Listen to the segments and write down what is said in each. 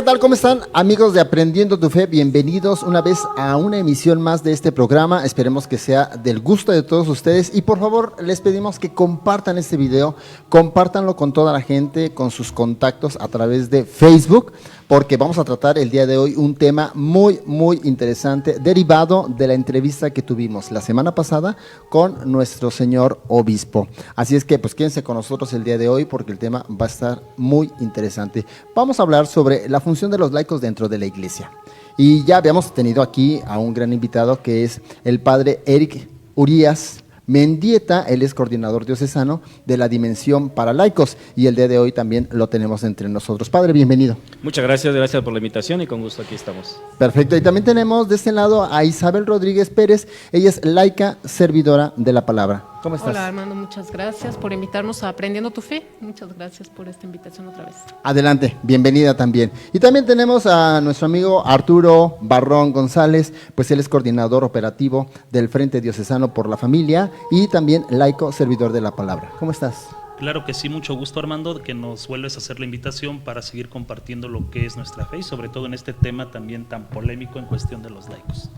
tal? ¿Cómo están, amigos de Aprendiendo tu Fe? Bienvenidos una vez a una emisión más de este programa. Esperemos que sea del gusto de todos ustedes y por favor les pedimos que compartan este video, compártanlo con toda la gente, con sus contactos a través de Facebook, porque vamos a tratar el día de hoy un tema muy interesante, derivado de la entrevista que tuvimos la semana pasada con nuestro señor obispo. Así es que pues quédense con nosotros el día de hoy porque el tema va a estar muy interesante. Vamos a hablar sobre la función de los laicos dentro de la iglesia. Y ya habíamos tenido aquí a un gran invitado que es el padre Eric Urias Mendieta. Él es coordinador diocesano de la Dimensión para Laicos y el día de hoy también lo tenemos entre nosotros. Padre, bienvenido. Muchas gracias por la invitación y con gusto aquí estamos. Perfecto, y también tenemos de este lado a Isabel Rodríguez Pérez. Ella es laica servidora de la palabra. ¿Cómo estás? Hola, Armando, muchas gracias por invitarnos a Aprendiendo tu Fe. Muchas gracias por esta invitación otra vez. Adelante, bienvenida también. Y también tenemos a nuestro amigo Arturo Barrón González, pues él es coordinador operativo del Frente Diocesano por la Familia y también laico servidor de la palabra. ¿Cómo estás? Claro que sí, mucho gusto, Armando, que nos vuelves a hacer la invitación para seguir compartiendo lo que es nuestra fe y sobre todo en este tema también tan polémico en cuestión de los laicos.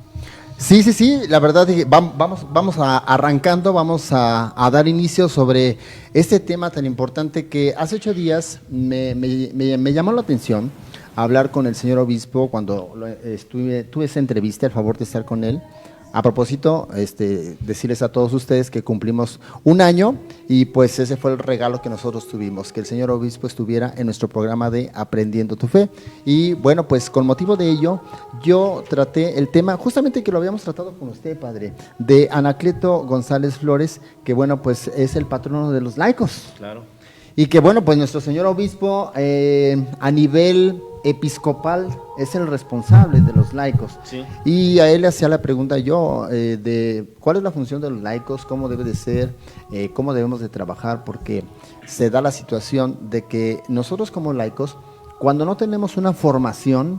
Sí, la verdad vamos arrancando, vamos a dar inicio sobre este tema tan importante que hace 8 días me llamó la atención hablar con el señor obispo cuando tuve esa entrevista, el favor de estar con él. A propósito, decirles a todos ustedes que cumplimos 1 año y pues ese fue el regalo que nosotros tuvimos, que el señor obispo estuviera en nuestro programa de Aprendiendo tu Fe. Y bueno, pues con motivo de ello, yo traté el tema, justamente que lo habíamos tratado con usted, padre, de Anacleto González Flores, que bueno, pues es el patrono de los laicos. Claro. Y que bueno, pues nuestro señor obispo a nivel episcopal es el responsable de los laicos. Sí. Y a él le hacía la pregunta yo de cuál es la función de los laicos, cómo debe de ser, cómo debemos de trabajar, porque se da la situación de que nosotros como laicos, cuando no tenemos una formación,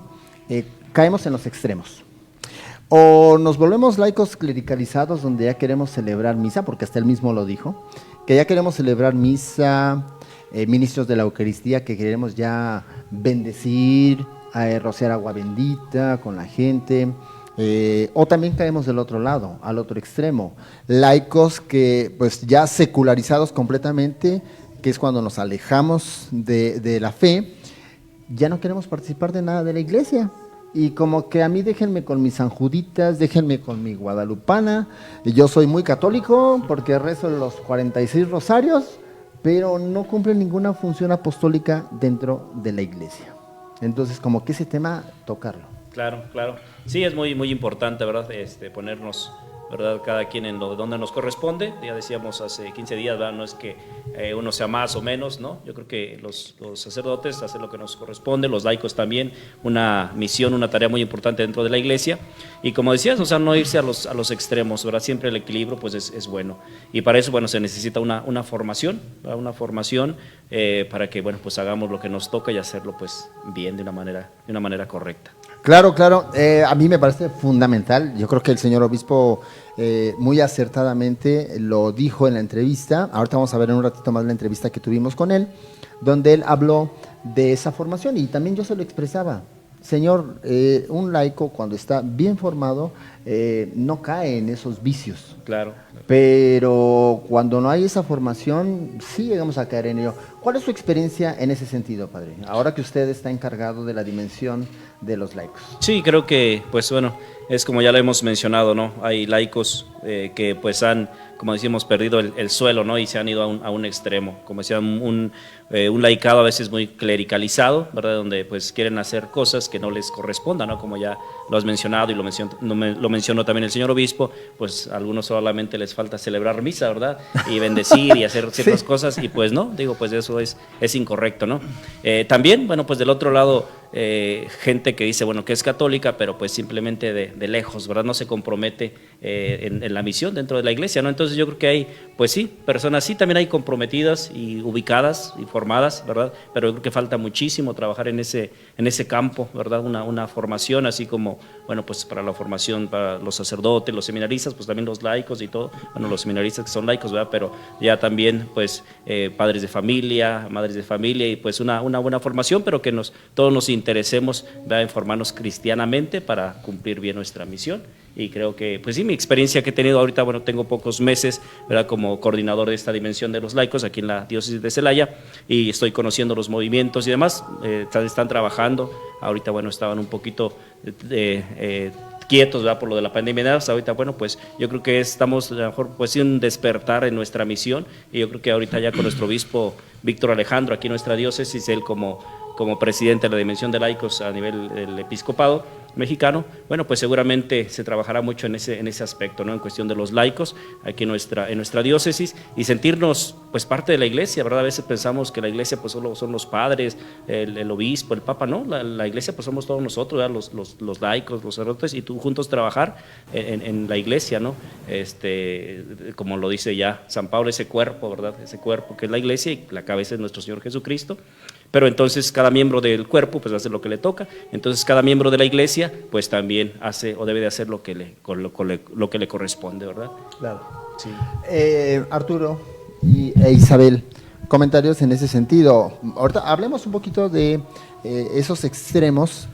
caemos en los extremos. O nos volvemos laicos clericalizados donde ya queremos celebrar misa, porque hasta él mismo lo dijo, que ya queremos celebrar misa, ministros de la Eucaristía, que queremos ya bendecir, rociar agua bendita con la gente, o también caemos del otro lado, al otro extremo, laicos que pues ya secularizados completamente, que es cuando nos alejamos de la fe, ya no queremos participar de nada de la iglesia. Y como que a mí déjenme con mis sanjuditas, déjenme con mi guadalupana, yo soy muy católico porque rezo los 46 rosarios, pero no cumple ninguna función apostólica dentro de la iglesia. Entonces, como que ese tema, tocarlo. Claro. Sí, es muy importante, ¿verdad? Ponernos, ¿verdad? Cada quien en donde nos corresponde. Ya decíamos hace 15 días, ¿verdad? No es que uno sea más o menos, ¿no? Yo creo que los sacerdotes hacen lo que nos corresponde, los laicos también, una misión, una tarea muy importante dentro de la iglesia. Y como decías, o sea, no irse a los extremos, ¿verdad? Siempre el equilibrio pues es bueno. Y para eso, bueno, se necesita una formación, ¿verdad? Una formación para que, bueno, pues hagamos lo que nos toca y hacerlo pues bien, de una manera correcta. Claro, a mí me parece fundamental. Yo creo que el señor obispo muy acertadamente lo dijo en la entrevista. Ahorita vamos a ver en un ratito más la entrevista que tuvimos con él, donde él habló de esa formación y también yo se lo expresaba. Señor, un laico cuando está bien formado no cae en esos vicios. Claro. Pero cuando no hay esa formación, sí llegamos a caer en ello. ¿Cuál es su experiencia en ese sentido, padre? Ahora que usted está encargado de la dimensión de los laicos. Sí, creo que, pues bueno, es como ya lo hemos mencionado, ¿no? Hay laicos que pues han, como decimos, perdido el suelo, ¿no? Y se han ido a un extremo, como decía, un laicado a veces muy clericalizado, ¿verdad? Donde pues quieren hacer cosas que no les correspondan, ¿no? Como ya lo has mencionado y lo mencionó también el señor obispo, pues a algunos solamente les falta celebrar misa, ¿verdad? Y bendecir y hacer ciertas cosas y pues no, digo, pues eso es incorrecto, ¿no? También, bueno, pues del otro lado, gente que dice, bueno, que es católica, pero pues simplemente de lejos, ¿verdad? No se compromete en la misión dentro de la iglesia, ¿no? Entonces yo creo que hay, pues sí, personas sí, también hay comprometidas y ubicadas y formadas, ¿verdad? Pero yo creo que falta muchísimo trabajar en ese campo, ¿verdad? Una formación, así como, bueno, pues para la formación, para los sacerdotes, los seminaristas, pues también los laicos y todo, bueno, los seminaristas que son laicos, ¿verdad? Pero ya también, pues, padres de familia, madres de familia y pues una buena formación, pero que todos nos interesemos, ¿verdad?, en formarnos cristianamente para cumplir bien nuestra misión. Y creo que, pues sí, mi experiencia que he tenido ahorita, bueno, tengo pocos meses, ¿verdad?, como coordinador de esta dimensión de los laicos aquí en la diócesis de Celaya, y estoy conociendo los movimientos y demás. Están trabajando. Ahorita, bueno, estaban un poquito quietos, ¿verdad?, por lo de la pandemia. Hasta ahorita, bueno, pues yo creo que estamos a lo mejor pues sí un despertar en nuestra misión, y yo creo que ahorita ya con nuestro obispo Víctor Alejandro aquí en nuestra diócesis, él como presidente de la dimensión de laicos a nivel del episcopado mexicano, bueno, pues seguramente se trabajará mucho en ese aspecto, ¿no?, en cuestión de los laicos aquí en nuestra diócesis, y sentirnos pues parte de la iglesia, ¿verdad? A veces pensamos que la iglesia pues solo son los padres, el obispo, el papa, no, la iglesia pues somos todos nosotros, ¿verdad?, los laicos, los sacerdotes, y tú juntos trabajar en la iglesia, ¿no? Como lo dice ya San Pablo, ese cuerpo, ¿verdad?, ese cuerpo que es la iglesia, y la cabeza es nuestro Señor Jesucristo. Pero entonces cada miembro del cuerpo pues hace lo que le toca. Entonces cada miembro de la iglesia pues también hace o debe de hacer lo que le corresponde, ¿verdad? Claro. Sí. Arturo e Isabel, comentarios en ese sentido. Ahorita hablemos un poquito de esos extremos,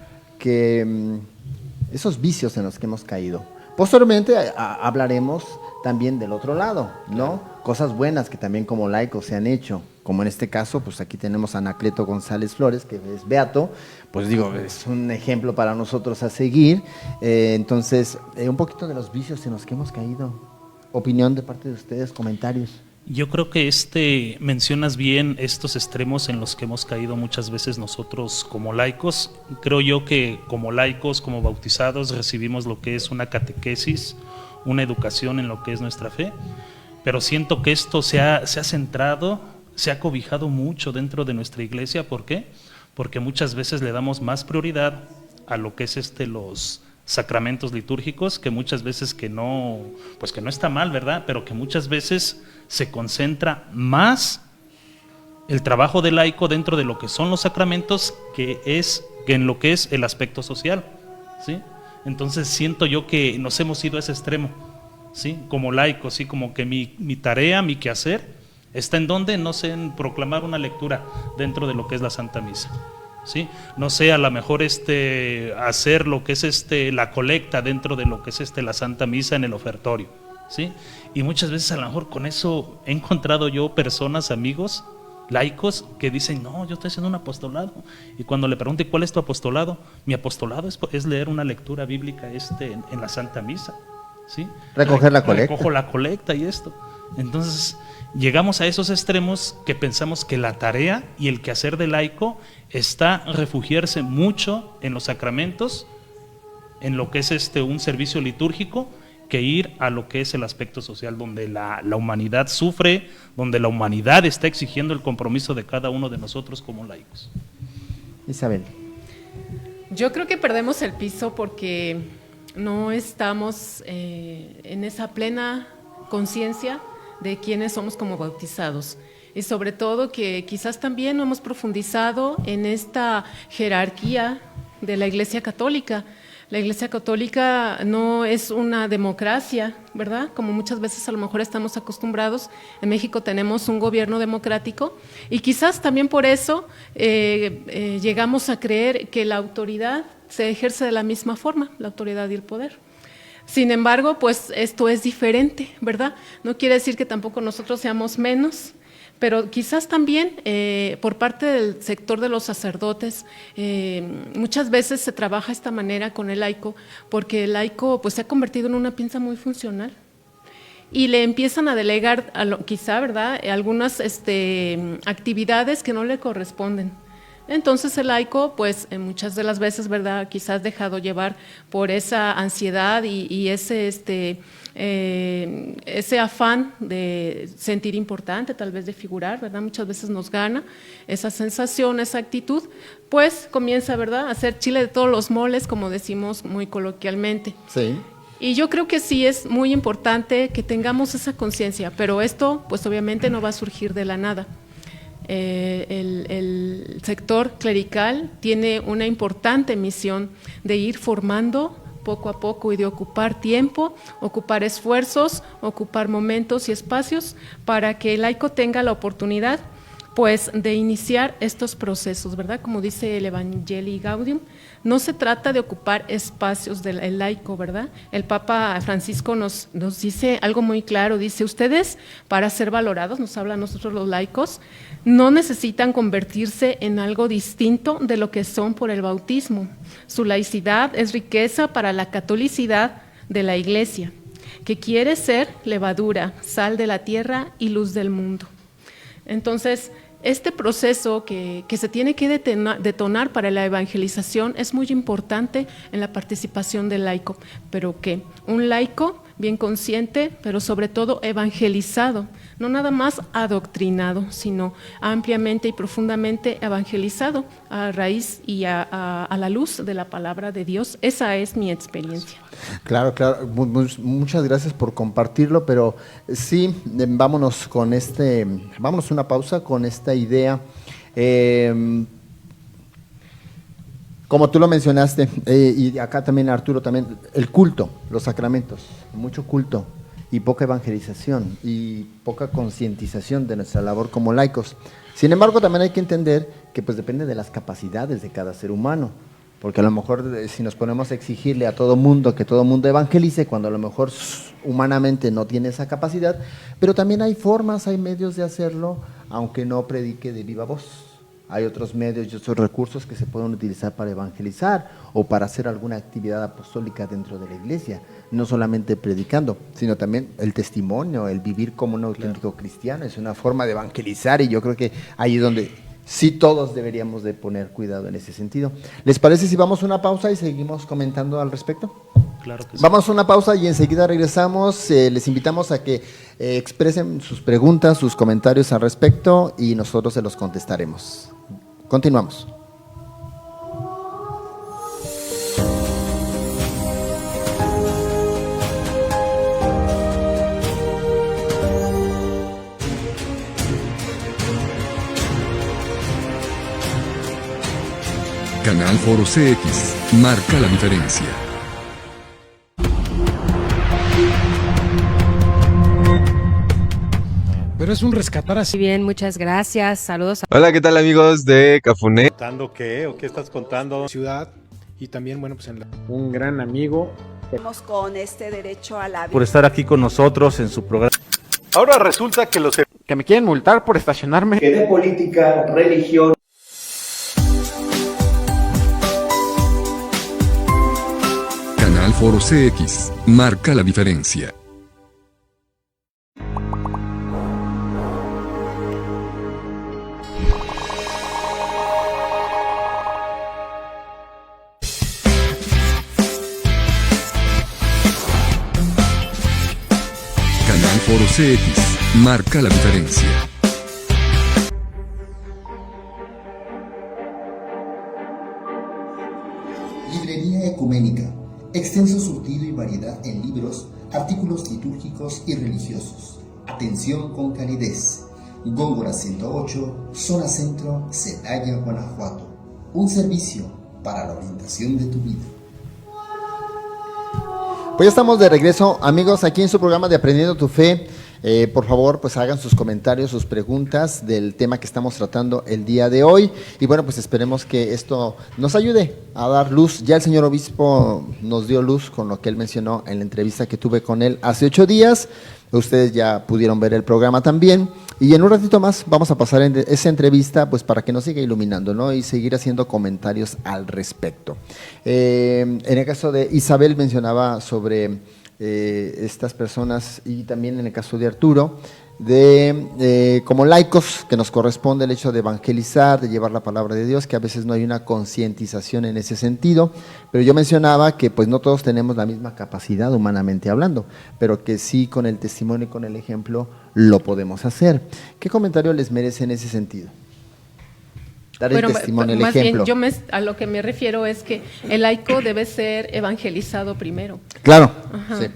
esos vicios en los que hemos caído. Posteriormente hablaremos también del otro lado, ¿no? Cosas buenas que también como laicos se han hecho, como en este caso, pues aquí tenemos a Anacleto González Flores, que es beato, pues digo, es un ejemplo para nosotros a seguir. Entonces, un poquito de los vicios en los que hemos caído. Opinión de parte de ustedes, comentarios. Yo creo que mencionas bien estos extremos en los que hemos caído muchas veces nosotros como laicos. Creo yo que como laicos, como bautizados, recibimos lo que es una catequesis, una educación en lo que es nuestra fe, pero siento que esto se ha centrado, se ha cobijado mucho dentro de nuestra iglesia. ¿Por qué? Porque muchas veces le damos más prioridad a lo que es los sacramentos litúrgicos, que muchas veces que no está mal, ¿verdad?, pero que muchas veces se concentra más el trabajo del laico dentro de lo que son los sacramentos que en lo que es el aspecto social, ¿sí? Entonces siento yo que nos hemos ido a ese extremo, ¿sí?, como laicos, ¿sí?, como que mi tarea, mi quehacer está en donde, no sé, en proclamar una lectura dentro de lo que es la Santa Misa, ¿sí? No sé, a lo mejor hacer lo que es la colecta dentro de lo que es la Santa Misa en el ofertorio, ¿sí? Y muchas veces a lo mejor con eso he encontrado yo personas, amigos laicos que dicen, no, yo estoy haciendo un apostolado, y cuando le pregunto ¿cuál es tu apostolado? Mi apostolado es leer una lectura bíblica en la Santa Misa, ¿sí? Recoger la colecta. Recojo la colecta y esto. Entonces llegamos a esos extremos que pensamos que la tarea y el quehacer del laico está refugiarse mucho en los sacramentos, en lo que es un servicio litúrgico, que ir a lo que es el aspecto social, donde la humanidad sufre, donde la humanidad está exigiendo el compromiso de cada uno de nosotros como laicos. Isabel. Yo creo que perdemos el piso porque no estamos en esa plena conciencia de quiénes somos como bautizados, y sobre todo que quizás también no hemos profundizado en esta jerarquía de la Iglesia Católica. La Iglesia Católica no es una democracia, ¿verdad?, como muchas veces a lo mejor estamos acostumbrados. En México tenemos un gobierno democrático, y quizás también por eso llegamos a creer que la autoridad se ejerce de la misma forma, la autoridad y el poder. Sin embargo, pues esto es diferente, ¿verdad? No quiere decir que tampoco nosotros seamos menos, pero quizás también por parte del sector de los sacerdotes muchas veces se trabaja de esta manera con el laico, porque el laico pues se ha convertido en una pinza muy funcional, y le empiezan a delegar quizá, ¿verdad?, algunas actividades que no le corresponden. Entonces el laico, pues muchas de las veces, ¿verdad?, quizás dejado llevar por esa ansiedad y ese afán de sentir importante, tal vez de figurar, ¿verdad? Muchas veces nos gana esa sensación, esa actitud, pues comienza, ¿verdad?, a hacer chile de todos los moles, como decimos muy coloquialmente. Sí. Y yo creo que sí es muy importante que tengamos esa conciencia, pero esto, pues obviamente no va a surgir de la nada. El sector clerical tiene una importante misión de ir formando poco a poco y de ocupar tiempo, ocupar esfuerzos, ocupar momentos y espacios para que el laico tenga la oportunidad pues de iniciar estos procesos, ¿verdad? Como dice el Evangelii Gaudium, no se trata de ocupar espacios del laico, ¿verdad? El Papa Francisco nos dice algo muy claro, dice, ustedes para ser valorados, nos habla a nosotros los laicos, no necesitan convertirse en algo distinto de lo que son por el bautismo. Su laicidad es riqueza para la catolicidad de la Iglesia, que quiere ser levadura, sal de la tierra y luz del mundo. Entonces, este proceso que se tiene que detonar para la evangelización es muy importante en la participación del laico, pero que un laico bien consciente, pero sobre todo evangelizado, no nada más adoctrinado, sino ampliamente y profundamente evangelizado a raíz y a la luz de la palabra de Dios. Esa es mi experiencia. Claro, claro. Muchas gracias por compartirlo, pero sí, vámonos una pausa con esta idea. Como tú lo mencionaste, y acá también Arturo, también el culto, los sacramentos, mucho culto y poca evangelización y poca concientización de nuestra labor como laicos. Sin embargo, también hay que entender que pues depende de las capacidades de cada ser humano, porque a lo mejor si nos ponemos a exigirle a todo mundo que todo mundo evangelice, cuando a lo mejor humanamente no tiene esa capacidad, pero también hay formas, hay medios de hacerlo, aunque no predique de viva voz. Hay otros medios y otros recursos que se pueden utilizar para evangelizar o para hacer alguna actividad apostólica dentro de la iglesia, no solamente predicando, sino también el testimonio, el vivir como un auténtico cristiano, es una forma de evangelizar y yo creo que ahí es donde sí todos deberíamos de poner cuidado en ese sentido. ¿Les parece si vamos a una pausa y seguimos comentando al respecto? Claro que sí. Vamos a una pausa y enseguida regresamos. Les invitamos a que expresen sus preguntas, sus comentarios al respecto y nosotros se los contestaremos. Continuamos. Canal Foro CX marca la diferencia. Pero es un rescatar así. Bien, muchas gracias. Saludos. Hola, ¿qué tal amigos de Cafuné? ¿Contando qué o qué estás contando? Ciudad y también, bueno, pues un gran amigo. Con este derecho a la vida. Por estar aquí con nosotros en su programa. Ahora resulta que que me quieren multar por estacionarme. Que de política, religión. Canal Foro CX marca la diferencia. Canal Foro CX marca la diferencia. Librería Ecuménica. Extenso surtido y variedad en libros, artículos litúrgicos y religiosos. Atención con calidez. Góngora 108, Zona Centro, Celaya, Guanajuato. Un servicio para la orientación de tu vida. Pues ya estamos de regreso, amigos, aquí en su programa de Aprendiendo tu Fe. Por favor, pues hagan sus comentarios, sus preguntas del tema que estamos tratando el día de hoy. Y bueno, pues esperemos que esto nos ayude a dar luz. Ya el señor obispo nos dio luz con lo que él mencionó en la entrevista que tuve con él hace 8 días. Ustedes ya pudieron ver el programa también. Y en un ratito más vamos a pasar en esa entrevista pues para que nos siga iluminando, ¿no? Y seguir haciendo comentarios al respecto. En el caso de Isabel mencionaba sobre estas personas y también en el caso de Arturo, como laicos que nos corresponde el hecho de evangelizar, de llevar la palabra de Dios, que a veces no hay una concientización en ese sentido, pero yo mencionaba que pues no todos tenemos la misma capacidad humanamente hablando, pero que sí con el testimonio y con el ejemplo lo podemos hacer. ¿Qué comentario les merece en ese sentido? Dar el testimonio, el más ejemplo. Bien, a lo que me refiero es que el laico debe ser evangelizado primero. Claro, sí.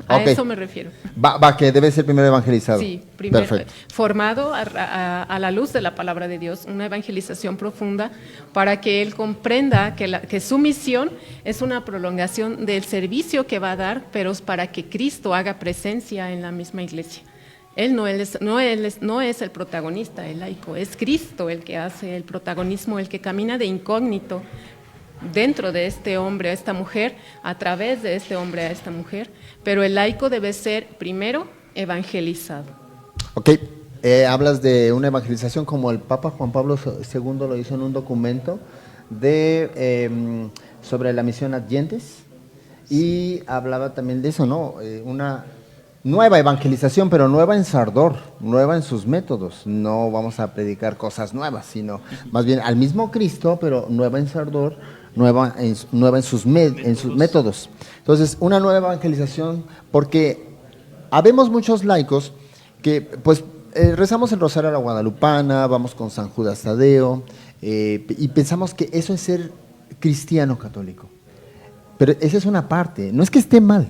A eso me refiero. Va, que debe ser primero evangelizado. Sí, primero Perfecto. Formado a la luz de la palabra de Dios, una evangelización profunda para que él comprenda que su misión es una prolongación del servicio que va a dar, pero es para que Cristo haga presencia en la misma iglesia. no es el protagonista, el laico, es Cristo el que hace el protagonismo, el que camina de incógnito dentro de este hombre a esta mujer, a través de este hombre a esta mujer, pero el laico debe ser primero evangelizado. Ok, hablas de una evangelización como el Papa Juan Pablo II lo hizo en un documento sobre la misión Ad Gentes, y hablaba también de eso, ¿no? Una nueva evangelización, pero nueva en su ardor, nueva en sus métodos. No vamos a predicar cosas nuevas, sino más bien al mismo Cristo, pero nueva en su ardor, nueva en sus métodos. Entonces, una nueva evangelización, porque habemos muchos laicos que pues rezamos el Rosario a la Guadalupana, vamos con San Judas Tadeo, y pensamos que eso es ser cristiano católico. Pero esa es una parte, no es que esté mal,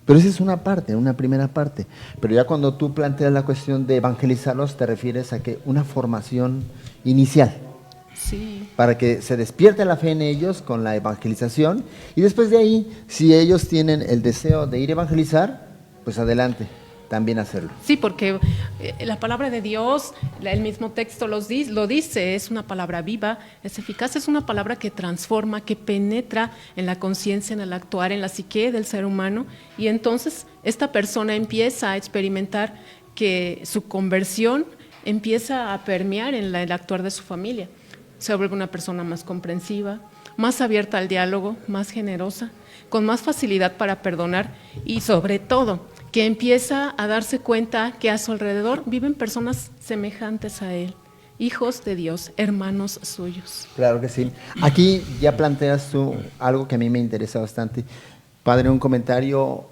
pero esa es una parte, una primera parte. Pero ya cuando tú planteas la cuestión de evangelizarlos, te refieres a que una formación inicial. Sí. Para que se despierte la fe en ellos con la evangelización, y después de ahí, si ellos tienen el deseo de ir a evangelizar, pues adelante, también hacerlo. Sí, porque la palabra de Dios, el mismo texto lo dice, es una palabra viva, es eficaz, es una palabra que transforma, que penetra en la conciencia, en el actuar, en la psique del ser humano, y entonces esta persona empieza a experimentar que su conversión empieza a permear en el actuar de su familia. Se vuelve una persona más comprensiva, más abierta al diálogo, más generosa, con más facilidad para perdonar, y sobre todo que empieza a darse cuenta que a su alrededor viven personas semejantes a él, hijos de Dios, hermanos suyos. Claro que sí. Aquí ya planteas tú algo que a mí me interesa bastante. Padre, un comentario,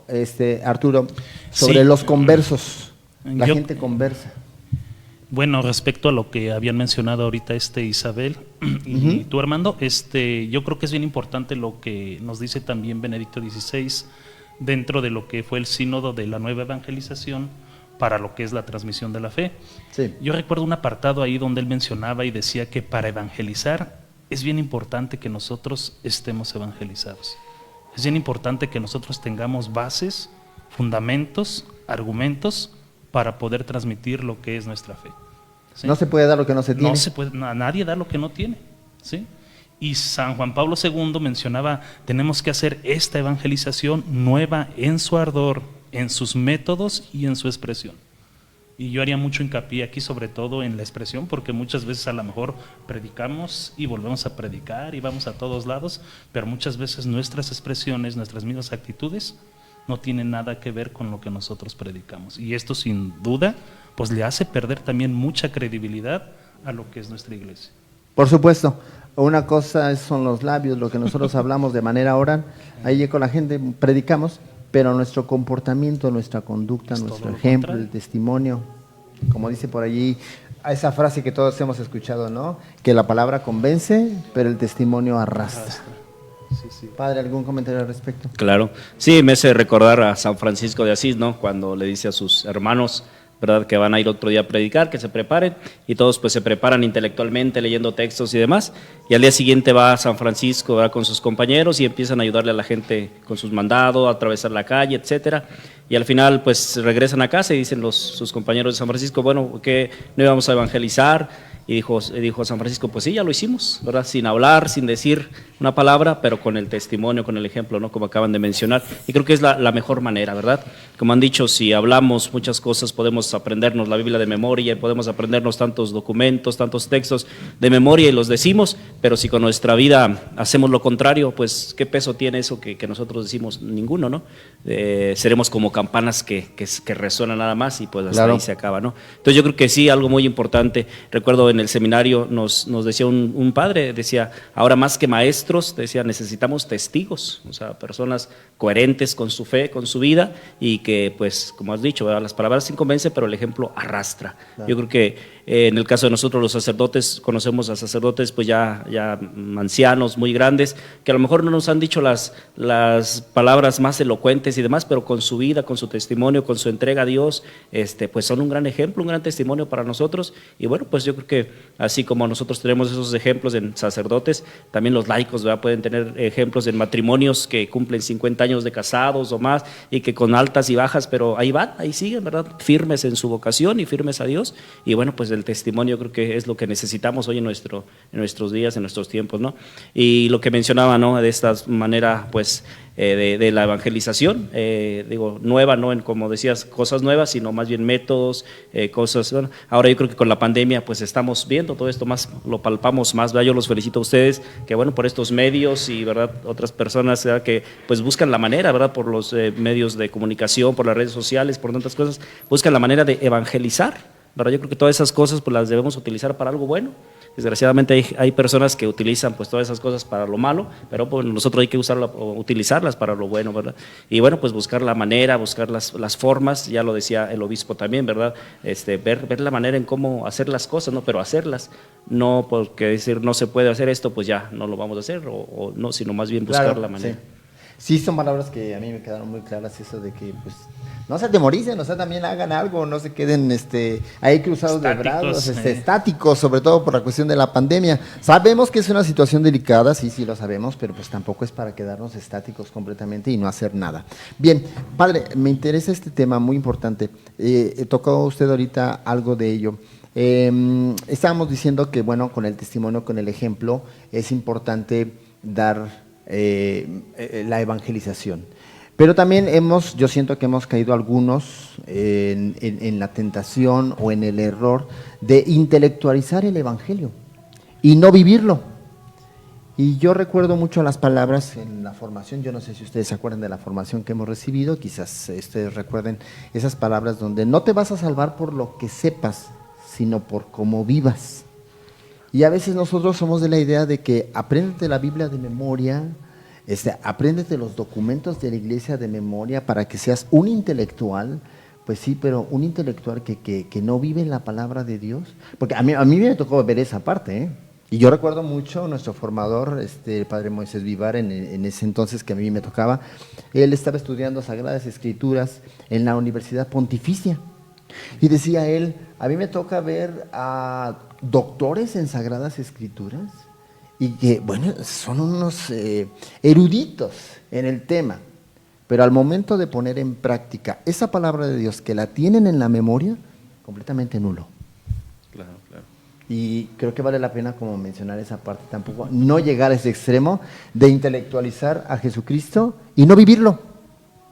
Arturo, sobre los conversos, la gente conversa. Bueno, respecto a lo que habían mencionado ahorita Isabel y tú, Armando, yo creo que es bien importante lo que nos dice también Benedicto XVI dentro de lo que fue el sínodo de la nueva evangelización para lo que es la transmisión de la fe. Sí. Yo recuerdo un apartado ahí donde él mencionaba y decía que para evangelizar es bien importante que nosotros estemos evangelizados. Es bien importante que nosotros tengamos bases, fundamentos, argumentos para poder transmitir lo que es nuestra fe. ¿Sí? No se puede dar lo que no se tiene. No se puede, nadie da lo que no tiene. ¿Sí? Y San Juan Pablo II mencionaba, tenemos que hacer esta evangelización nueva en su ardor, en sus métodos y en su expresión. Y yo haría mucho hincapié aquí, sobre todo en la expresión, porque muchas veces a lo mejor predicamos y volvemos a predicar y vamos a todos lados, pero muchas veces nuestras expresiones, nuestras mismas actitudes, no tienen nada que ver con lo que nosotros predicamos. Y esto sin duda, pues le hace perder también mucha credibilidad a lo que es nuestra iglesia. Por supuesto. Una cosa son los labios, lo que nosotros hablamos de manera oral, ahí con la gente predicamos, pero nuestro comportamiento, nuestra conducta, es nuestro ejemplo, el testimonio, como dice por allí, a esa frase que todos hemos escuchado, ¿no? Que la palabra convence, pero el testimonio arrastra. Sí. Padre, ¿algún comentario al respecto? Claro, sí, me hace recordar a San Francisco de Asís, ¿no? Cuando le dice a sus hermanos, ¿verdad?, que van a ir otro día a predicar, que se preparen, y todos pues se preparan intelectualmente leyendo textos y demás, y al día siguiente va a San Francisco, ¿verdad?, con sus compañeros y empiezan a ayudarle a la gente con sus mandados, a atravesar la calle, etcétera, y al final pues regresan a casa y dicen sus compañeros de San Francisco, bueno, ¿qué no íbamos a evangelizar? Y dijo San Francisco, pues sí, ya lo hicimos, ¿verdad? Sin hablar, sin decir una palabra, pero con el testimonio, con el ejemplo, ¿no? Como acaban de mencionar. Y creo que es la mejor manera, ¿verdad? Como han dicho, si hablamos muchas cosas, podemos aprendernos la Biblia de memoria, y podemos aprendernos tantos documentos, tantos textos de memoria y los decimos, pero si con nuestra vida hacemos lo contrario, pues ¿qué peso tiene eso que nosotros decimos? Ninguno, ¿no? Seremos como campanas que resuenan nada más y pues hasta ahí se acaba, ¿no? Entonces yo creo que sí, algo muy importante. Recuerdo en el seminario nos decía un padre, decía, ahora más que maestros, decía, necesitamos testigos, o sea, personas coherentes con su fe, con su vida, y que pues, como has dicho, ¿verdad?, las palabras sí convencen, pero el ejemplo arrastra. Claro. Yo creo que en el caso de nosotros los sacerdotes, conocemos a sacerdotes pues ya ancianos, muy grandes, que a lo mejor no nos han dicho las palabras más elocuentes y demás, pero con su vida, con su testimonio, con su entrega a Dios, pues son un gran ejemplo, un gran testimonio para nosotros. Y bueno, pues yo creo que que así como nosotros tenemos esos ejemplos en sacerdotes, también los laicos, ¿verdad?, pueden tener ejemplos en matrimonios que cumplen 50 años de casados o más y que con altas y bajas, pero ahí van, ahí siguen, ¿verdad?, firmes en su vocación y firmes a Dios. Y bueno, pues el testimonio creo que es lo que necesitamos hoy en nuestros días, en nuestros tiempos, ¿no? Y lo que mencionaba, ¿no?, de esta manera, pues, de la evangelización, digo, nueva, no en, como decías, cosas nuevas, sino más bien métodos, cosas, bueno, ahora yo creo que con la pandemia pues estamos viendo todo esto más, lo palpamos más, ¿verdad? Yo los felicito a ustedes, que bueno, por estos medios y, ¿verdad?, otras personas, ¿verdad?, que pues buscan la manera, ¿verdad?, por los medios de comunicación, por las redes sociales, por tantas cosas, buscan la manera de evangelizar, ¿verdad? Yo creo que todas esas cosas pues las debemos utilizar para algo bueno. Desgraciadamente hay personas que utilizan pues todas esas cosas para lo malo, pero pues nosotros hay que utilizarlas para lo bueno, ¿verdad? Y bueno, pues buscar la manera, buscar las formas, ya lo decía el obispo también, ¿verdad? Ver la manera en cómo hacer las cosas, ¿no? Pero hacerlas, no porque decir no se puede hacer esto, pues ya no lo vamos a hacer, o no, sino más bien buscar la manera. Sí. Sí, son palabras que a mí me quedaron muy claras, eso de que pues no se atemoricen, o sea, también hagan algo, no se queden ahí cruzados de brazos, estáticos, sobre todo por la cuestión de la pandemia. Sabemos que es una situación delicada, sí lo sabemos, pero pues tampoco es para quedarnos estáticos completamente y no hacer nada. Bien, padre, me interesa este tema muy importante. Tocó usted ahorita algo de ello. Estábamos diciendo que, bueno, con el testimonio, con el ejemplo, es importante dar la evangelización. Pero también yo siento que hemos caído algunos en la tentación o en el error de intelectualizar el evangelio y no vivirlo. Y yo recuerdo mucho las palabras en la formación, yo no sé si ustedes se acuerdan de la formación que hemos recibido, quizás ustedes recuerden esas palabras donde no te vas a salvar por lo que sepas, sino por cómo vivas. Y a veces nosotros somos de la idea de que apréndete la Biblia de memoria, apréndete los documentos de la iglesia de memoria para que seas un intelectual. Pues sí, pero un intelectual que no vive en la palabra de Dios. Porque a mí me tocó ver esa parte, ¿eh? Y yo recuerdo mucho nuestro formador, el padre Moisés Vivar, en ese entonces que a mí me tocaba. Él estaba estudiando Sagradas Escrituras en la Universidad Pontificia. Y decía él, a mí me toca ver a doctores en Sagradas Escrituras y que, bueno, son unos eruditos en el tema, pero al momento de poner en práctica esa palabra de Dios que la tienen en la memoria, completamente nulo. Claro, claro. Y creo que vale la pena como mencionar esa parte tampoco, no llegar a ese extremo de intelectualizar a Jesucristo y no vivirlo.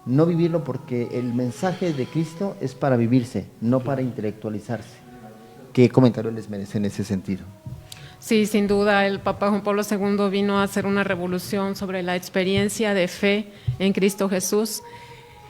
No vivirlo, porque el mensaje de Cristo es para vivirse, no para intelectualizarse. ¿Qué comentario les merece en ese sentido? Sí, sin duda, el Papa Juan Pablo II vino a hacer una revolución sobre la experiencia de fe en Cristo Jesús.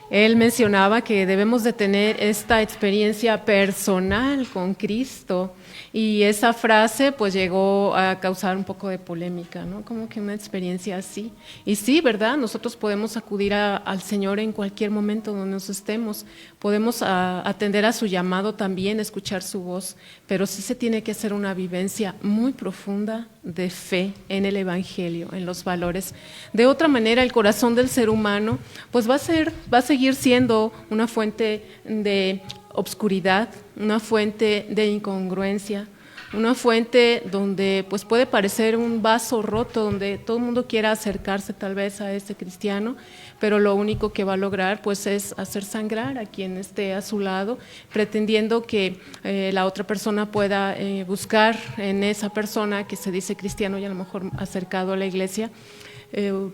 Él mencionaba que debemos de tener esta experiencia personal con Cristo, y esa frase pues llegó a causar un poco de polémica, ¿no? Como que una experiencia así. Y sí, ¿verdad? Nosotros podemos acudir al Señor en cualquier momento donde nos estemos, podemos atender a su llamado también, escuchar su voz, pero sí se tiene que hacer una vivencia muy profunda de fe en el Evangelio, en los valores. De otra manera, el corazón del ser humano pues va a seguir siendo una fuente de obscuridad, una fuente de incongruencia, una fuente donde pues puede parecer un vaso roto, donde todo el mundo quiera acercarse tal vez a ese cristiano, pero lo único que va a lograr pues es hacer sangrar a quien esté a su lado, pretendiendo que la otra persona pueda buscar en esa persona que se dice cristiano y a lo mejor acercado a la iglesia,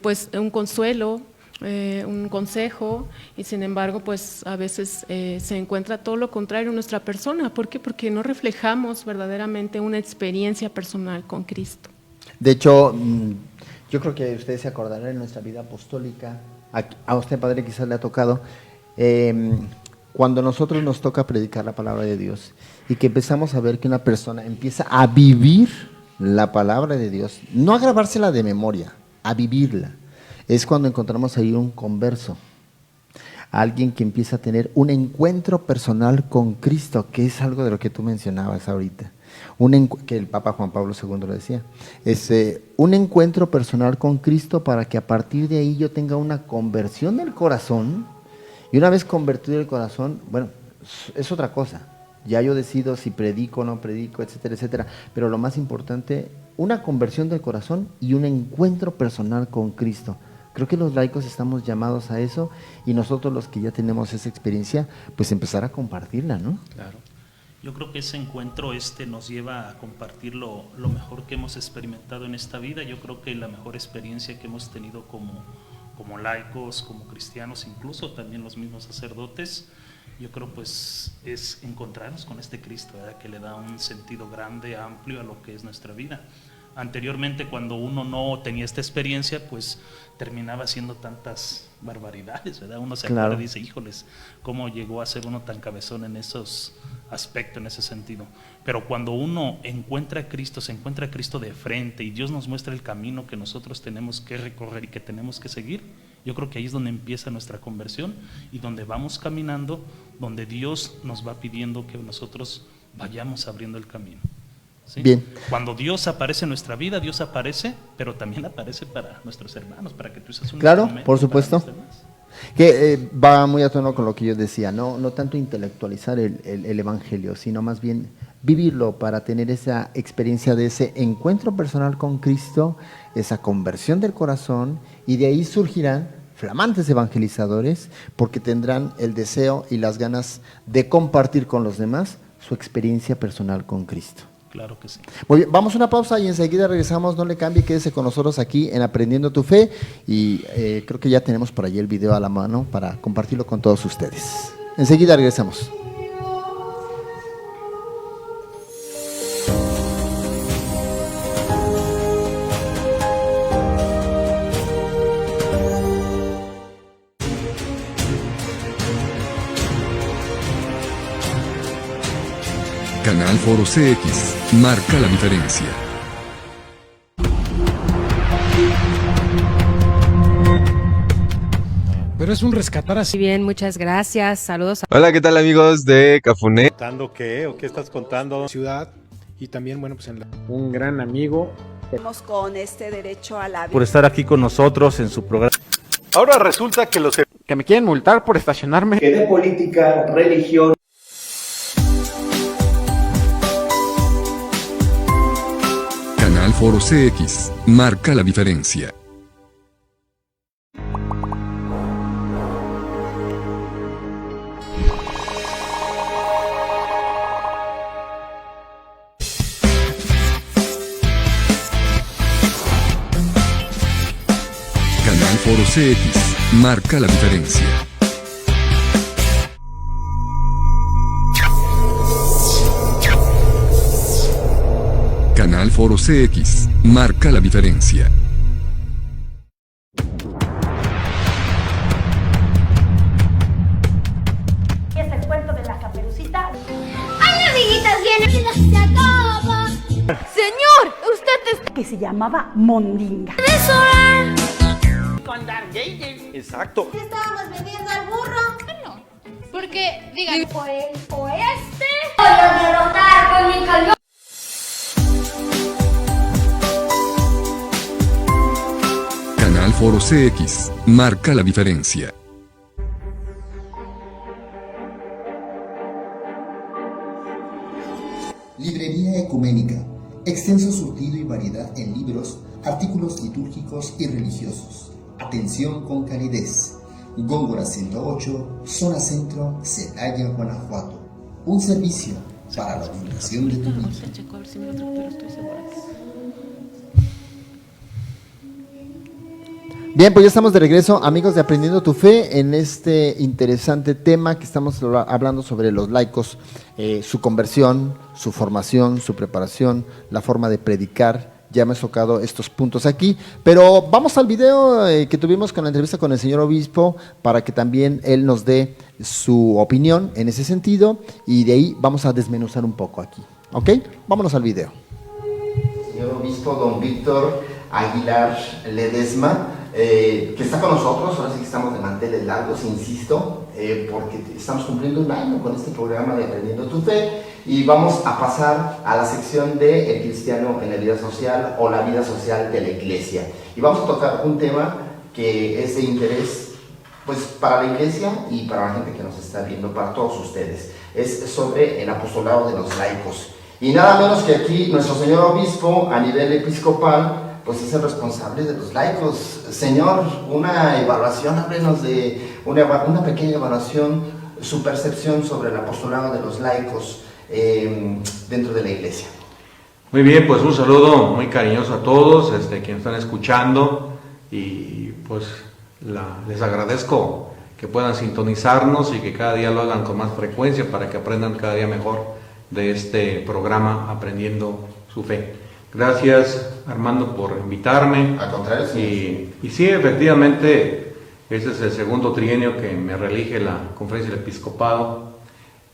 pues un consuelo, un consejo, y sin embargo pues a veces se encuentra todo lo contrario en nuestra persona. ¿Por qué? Porque no reflejamos verdaderamente una experiencia personal con Cristo. De hecho, yo creo que ustedes se acordarán en nuestra vida apostólica, a usted, padre, quizás le ha tocado, cuando nosotros nos toca predicar la palabra de Dios y que empezamos a ver que una persona empieza a vivir la palabra de Dios, no a grabársela de memoria, a vivirla. Es cuando encontramos ahí un converso, alguien que empieza a tener un encuentro personal con Cristo, que es algo de lo que tú mencionabas ahorita, que el Papa Juan Pablo II lo decía, un encuentro personal con Cristo para que a partir de ahí yo tenga una conversión del corazón, y una vez convertido el corazón, bueno, es otra cosa, Ya yo decido si predico o no predico, etcétera, etcétera. Pero lo más importante, una conversión del corazón y un encuentro personal con Cristo. Creo que los laicos estamos llamados a eso y nosotros los que ya tenemos esa experiencia, pues empezar a compartirla, ¿no? Claro. Yo creo que ese encuentro nos lleva a compartir lo mejor que hemos experimentado en esta vida. Yo creo que la mejor experiencia que hemos tenido como laicos, como cristianos, incluso también los mismos sacerdotes, yo creo pues es encontrarnos con este Cristo, ¿verdad? Que le da un sentido grande, amplio a lo que es nuestra vida. Anteriormente, cuando uno no tenía esta experiencia, pues terminaba haciendo tantas barbaridades, ¿verdad? Uno se acuerda y dice, híjoles, ¿cómo llegó a ser uno tan cabezón en esos aspectos, en ese sentido? Pero cuando uno encuentra a Cristo, se encuentra a Cristo de frente y Dios nos muestra el camino que nosotros tenemos que recorrer y que tenemos que seguir, yo creo que ahí es donde empieza nuestra conversión y donde vamos caminando, donde Dios nos va pidiendo que nosotros vayamos abriendo el camino. ¿Sí? Bien. Cuando Dios aparece en nuestra vida, Dios aparece, pero también aparece para nuestros hermanos, para que tú seas un claro, instrumento por supuesto. Que va muy a tono con lo que yo decía, no tanto intelectualizar el evangelio, sino más bien vivirlo para tener esa experiencia de ese encuentro personal con Cristo, esa conversión del corazón, y de ahí surgirán flamantes evangelizadores, porque tendrán el deseo y las ganas de compartir con los demás su experiencia personal con Cristo. Claro que sí. Muy bien, vamos a una pausa y enseguida regresamos. No le cambie, quédese con nosotros aquí en Aprendiendo tu Fe y creo que ya tenemos por allí el video a la mano para compartirlo con todos ustedes. Enseguida regresamos. Canal Foro CX marca la diferencia. Pero es un rescatar así. Bien, muchas gracias. Saludos. Hola, ¿qué tal amigos de Cafuné? ¿Contando qué o qué estás contando? Ciudad y también, bueno, pues un gran amigo. Tenemos con este derecho a la vida. Por estar aquí con nosotros en su programa. Ahora resulta que los Que me quieren multar por estacionarme. Que de política, religión. Canal Foro CX marca la diferencia. Canal Foro CX marca la diferencia. Canal Foro CX marca la diferencia. Es el cuento de la Caperucita. ¡Ay, amiguitas, viene! ¡Se acaba! Señor, usted es... Que se llamaba Mondinga. Con Darth Vader. Exacto. ¿Qué estábamos vendiendo al burro? No. Porque, digan, o este... Voy a derrotar con mi cañón. Canal Foro CX marca la diferencia. Librería Ecuménica. Extenso surtido y variedad en libros, artículos litúrgicos y religiosos. Atención con calidez. Góngora 108, Zona Centro, Celaya, Guanajuato. Un servicio para la orientación de tu vida. Bien, pues ya estamos de regreso, amigos de Aprendiendo tu Fe, en este interesante tema que estamos hablando sobre los laicos, su conversión, su formación, su preparación, la forma de predicar. Ya me he tocado estos puntos aquí, pero vamos al video que tuvimos con la entrevista con el señor obispo para que también él nos dé su opinión en ese sentido y de ahí vamos a desmenuzar un poco aquí, ¿ok? Vámonos al video. Señor obispo don Víctor Aguilar Ledesma, que está con nosotros, ahora sí que estamos de manteles largos, insisto, porque estamos cumpliendo un año con este programa de Aprendiendo tu Fe y vamos a pasar a la sección de El cristiano en la vida social o la vida social de la iglesia. Y vamos a tocar un tema que es de interés pues para la iglesia y para la gente que nos está viendo, para todos ustedes. es sobre el apostolado de los laicos. Y nada menos que aquí nuestro señor obispo a nivel episcopal, pues es el responsable de los laicos. Señor, una evaluación, háblenos de una pequeña evaluación, su percepción sobre el apostolado de los laicos dentro de la iglesia. Muy bien, pues un saludo muy cariñoso a todos quienes están escuchando y pues les agradezco que puedan sintonizarnos y que cada día lo hagan con más frecuencia para que aprendan cada día mejor de este programa Aprendiendo su Fe. Gracias, Armando, por invitarme. Al contrario, sí. Y sí, efectivamente, este es el segundo trienio que me reelige la Conferencia del Episcopado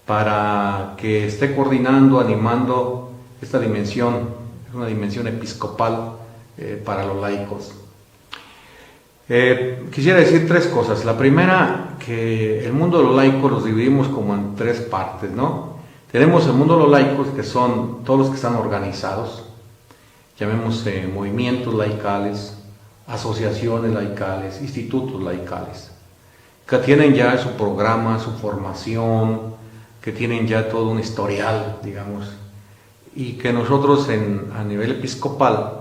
para que esté coordinando, animando esta dimensión, es una dimensión episcopal para los laicos. Quisiera decir tres cosas. La primera, que el mundo de los laicos los dividimos como en tres partes, ¿no? Tenemos el mundo de los laicos, que son todos los que están organizados, llamemos movimientos laicales, asociaciones laicales, institutos laicales, que tienen ya su programa, su formación, que tienen ya todo un historial, digamos, y que nosotros a nivel episcopal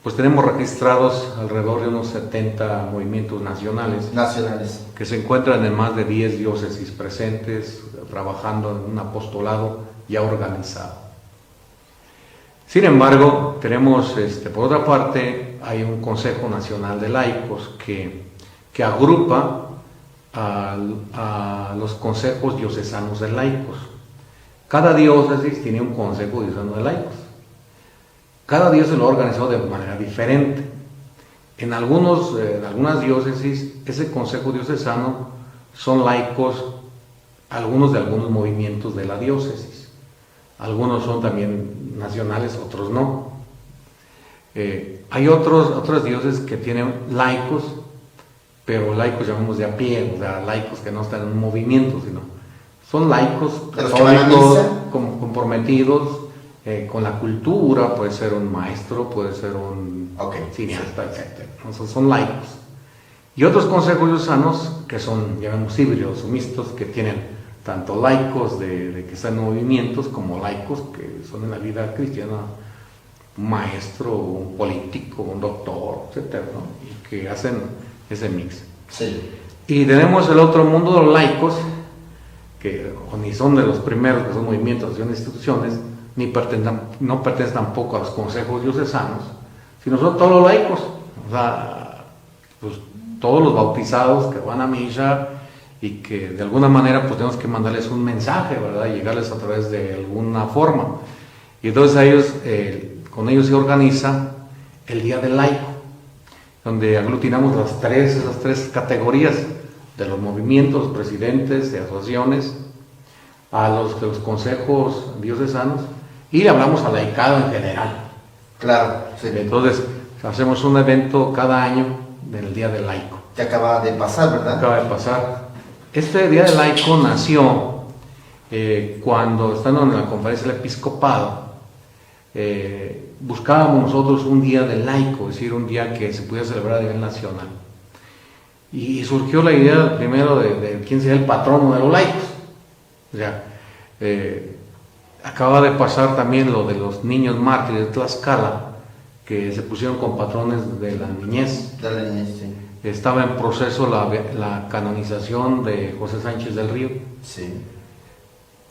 pues tenemos registrados alrededor de unos 70 movimientos nacionales que se encuentran en más de 10 diócesis presentes, trabajando en un apostolado ya organizado. Sin embargo, tenemos, por otra parte, hay un Consejo Nacional de Laicos que agrupa a los consejos diocesanos de laicos. Cada diócesis tiene un consejo diocesano de laicos. Cada diócesis lo ha organizado de manera diferente. En algunas diócesis, ese consejo diocesano son laicos, algunos de algunos movimientos de la diócesis. Algunos son también nacionales, otros no. Hay otras diócesis que tienen laicos, pero laicos llamamos de a pie, o sea, laicos que no están en un movimiento, sino son laicos católicos comprometidos con la cultura, puede ser un maestro, puede ser un cineasta, etc. Entonces son laicos. Y otros consejos diocesanos que son, llamemos híbridos o mixtos, que tienen tanto laicos de que están en movimientos como laicos que son en la vida cristiana, un maestro, un político, un doctor, etc., ¿no? Y que hacen ese mix. Sí. Y tenemos el otro mundo de los laicos, que ni son de los primeros, que son movimientos, son instituciones, no pertenecen tampoco a los consejos diocesanos, sino son todos los laicos, o sea, pues, todos los bautizados que van a misa y que de alguna manera pues tenemos que mandarles un mensaje, ¿verdad? Llegarles a través de alguna forma. Y entonces con ellos se organiza el Día del Laico, donde aglutinamos esas tres categorías de los movimientos, los presidentes de asociaciones, a los consejos diocesanos, y le hablamos al laicado en general. Claro, sí. Entonces hacemos un evento cada año del Día del Laico. Que acaba de pasar, ¿verdad? Acaba de pasar. Este Día del Laico nació cuando, estando en la Conferencia del Episcopado, buscábamos nosotros un Día del Laico, es decir, un día que se pudiera celebrar a nivel nacional. Y surgió la idea primero de quién sería el patrono de los laicos. O sea, acaba de pasar también lo de los niños mártires de Tlaxcala, que se pusieron con patrones de la niñez. De la niñez, sí. Estaba en proceso la canonización de José Sánchez del Río. Sí.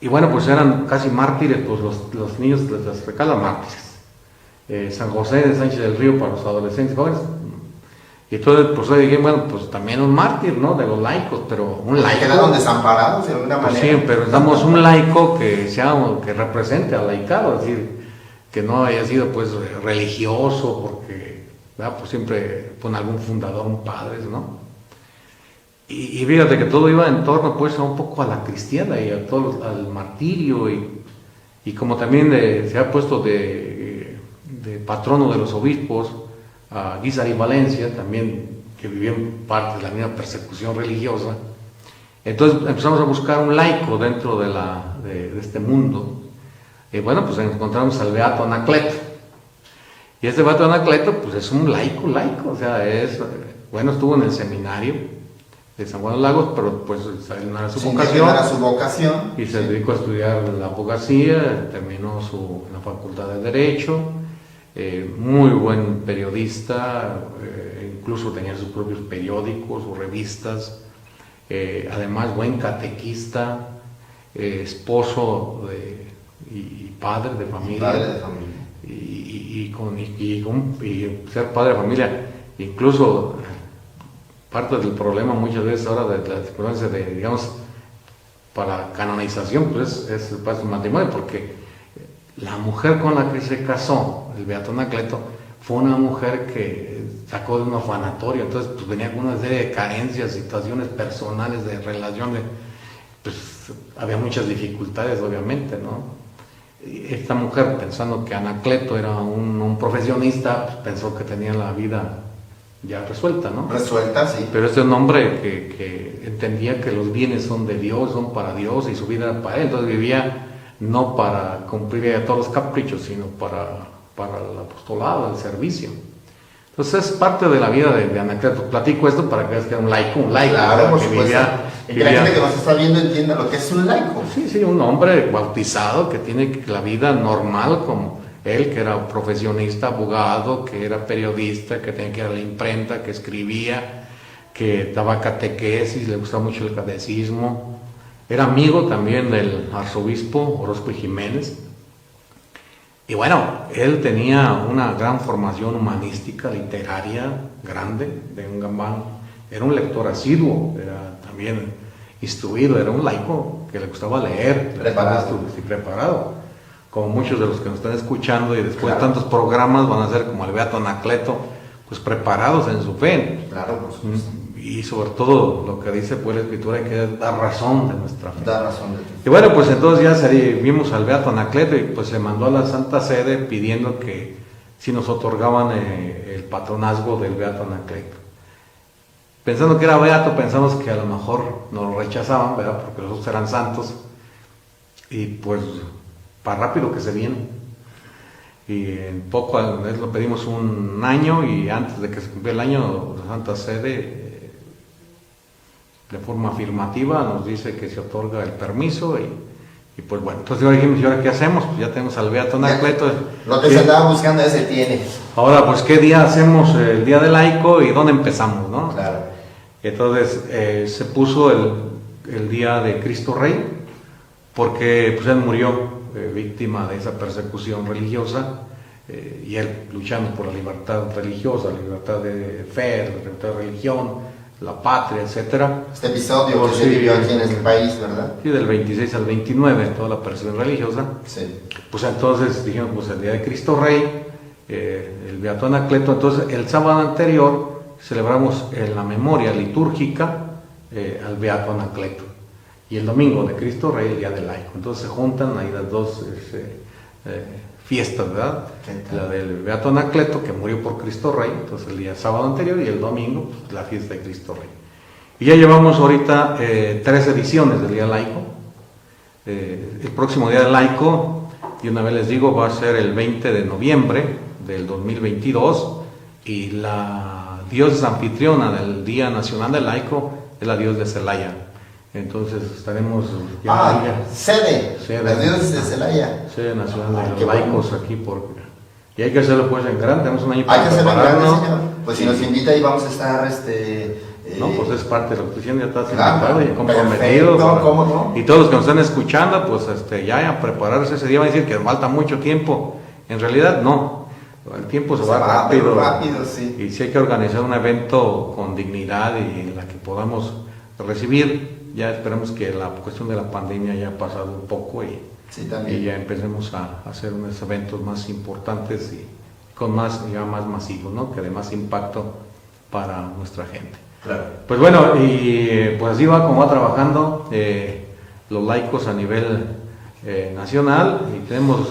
Y bueno, pues eran casi mártires, pues los niños de Tlaxcala mártires. San José de Sánchez del Río para los adolescentes jóvenes. Y entonces, pues dije, bueno, pues también un mártir, ¿no? De los laicos, pero un laico. Quedaron desamparados de alguna manera. Sí, pero damos un laico que represente al laicado, es decir, que no haya sido pues religioso, porque pues siempre pone algún fundador, un padre, ¿no? Y fíjate que todo iba en torno pues un poco a la cristiana y a todo al martirio, y como también se ha puesto de patrono de los obispos a Guízar y Valencia, también, que vivían parte de la misma persecución religiosa. Entonces empezamos a buscar un laico dentro de este mundo. Y bueno, pues encontramos al Beato Anacleto. Y este Beato Anacleto pues es un laico, o sea, estuvo en el seminario, de San Juan de los Lagos, pero pues no era su vocación y se dedicó a estudiar la abogacía, terminó la facultad de Derecho, muy buen periodista, incluso tenía sus propios periódicos o revistas, además buen catequista, esposo y padre de familia. Y ser padre de familia, incluso parte del problema muchas veces ahora de la circunstancia de, digamos, para canonización, pues es el paso del matrimonio, porque la mujer con la que se casó, el beato Anacleto, fue una mujer que sacó de un orfanatorio, entonces pues venía con una serie de carencias, situaciones personales de relaciones, pues había muchas dificultades obviamente, ¿no? Esta mujer, pensando que Anacleto era un profesionista, pues pensó que tenía la vida ya resuelta, ¿no? Resuelta, sí. Pero este es un hombre que entendía que los bienes son de Dios, son para Dios y su vida era para él, entonces vivía no para cumplir todos los caprichos, sino para el apostolado, el servicio. Entonces es parte de la vida de Anacleto. Platico esto para que veas que era un laico, claro, por que supuesto. Y que la gente que nos está viendo entienda lo que es un laico. Sí, un hombre bautizado que tiene la vida normal como él, que era profesionista, abogado, que era periodista, que tenía que ir a la imprenta, que escribía, que daba catequesis, le gustaba mucho el catecismo. Era amigo también del arzobispo Orozco Jiménez. Y bueno, él tenía una gran formación humanística, literaria, grande, de un gambán. Era un lector asiduo, era también instruido, era un laico que le gustaba leer, preparado. Como muchos de los que nos están escuchando y después de tantos programas van a ser como el beato Anacleto, pues preparados en su fe. Claro, por supuesto. Y sobre todo lo que dice pues la Escritura, hay que dar razón de nuestra fe. Dar razón de tu fe. Y bueno, pues entonces ya vimos al beato Anacleto y pues se mandó a la Santa Sede pidiendo que si nos otorgaban el patronazgo del beato Anacleto. Pensando que era beato, pensamos que a lo mejor nos lo rechazaban, ¿verdad? Porque los otros eran santos. Y pues, para rápido que se viene. Y en poco, lo pedimos un año y antes de que se cumpliera el año, la Santa Sede, de forma afirmativa, nos dice que se otorga el permiso y pues bueno, entonces dijimos, ¿y ahora qué hacemos? Pues ya tenemos al beato Anacleto. Lo que se andaba buscando ya se tiene. Ahora, pues, ¿qué día hacemos el día del laico y dónde empezamos, no? Claro. Entonces, se puso el día de Cristo Rey, porque pues él murió víctima de esa persecución religiosa, y él luchando por la libertad religiosa, la libertad de fe, la libertad de religión, la patria, etcétera. Este episodio que se vivió aquí en el país, ¿verdad? Sí, del 26 al 29, toda la persecución religiosa. Sí. Pues entonces dijimos, pues el día de Cristo Rey, el beato Anacleto. Entonces el sábado anterior celebramos en la memoria litúrgica al beato Anacleto. Y el domingo de Cristo Rey, el día del laico. Entonces se juntan ahí las dos fiestas, ¿verdad? La del beato Anacleto, que murió por Cristo Rey, entonces el día sábado anterior, y el domingo, pues, la fiesta de Cristo Rey. Y ya llevamos ahorita 3 ediciones del día laico. El próximo día del laico, y una vez les digo, va a ser el 20 de noviembre del 2022, y la diócesis anfitriona del Día Nacional del Laico es la diócesis de Celaya. Entonces estaremos sede, la diócesis de Celaya, sede nacional de los laicos aquí y hay que hacerlo pues en grande, tenemos un año para prepararnos. Señor. Pues si nos invita ahí vamos a estar no, pues es parte de lo que dicen, ya estás invitado y comprometido. ¿Cómo no? Y todos los que nos están escuchando, pues ya a prepararse ese día, van a decir que falta mucho tiempo. En realidad no, el tiempo se va rápido, sí. Y si hay que organizar un evento con dignidad y en la que podamos recibir. Ya esperemos que la cuestión de la pandemia haya pasado un poco y ya empecemos a hacer unos eventos más importantes y con más masivos, ¿no? Que de más impacto para nuestra gente. Claro. Pues bueno, y pues así va como va trabajando los laicos a nivel nacional, y tenemos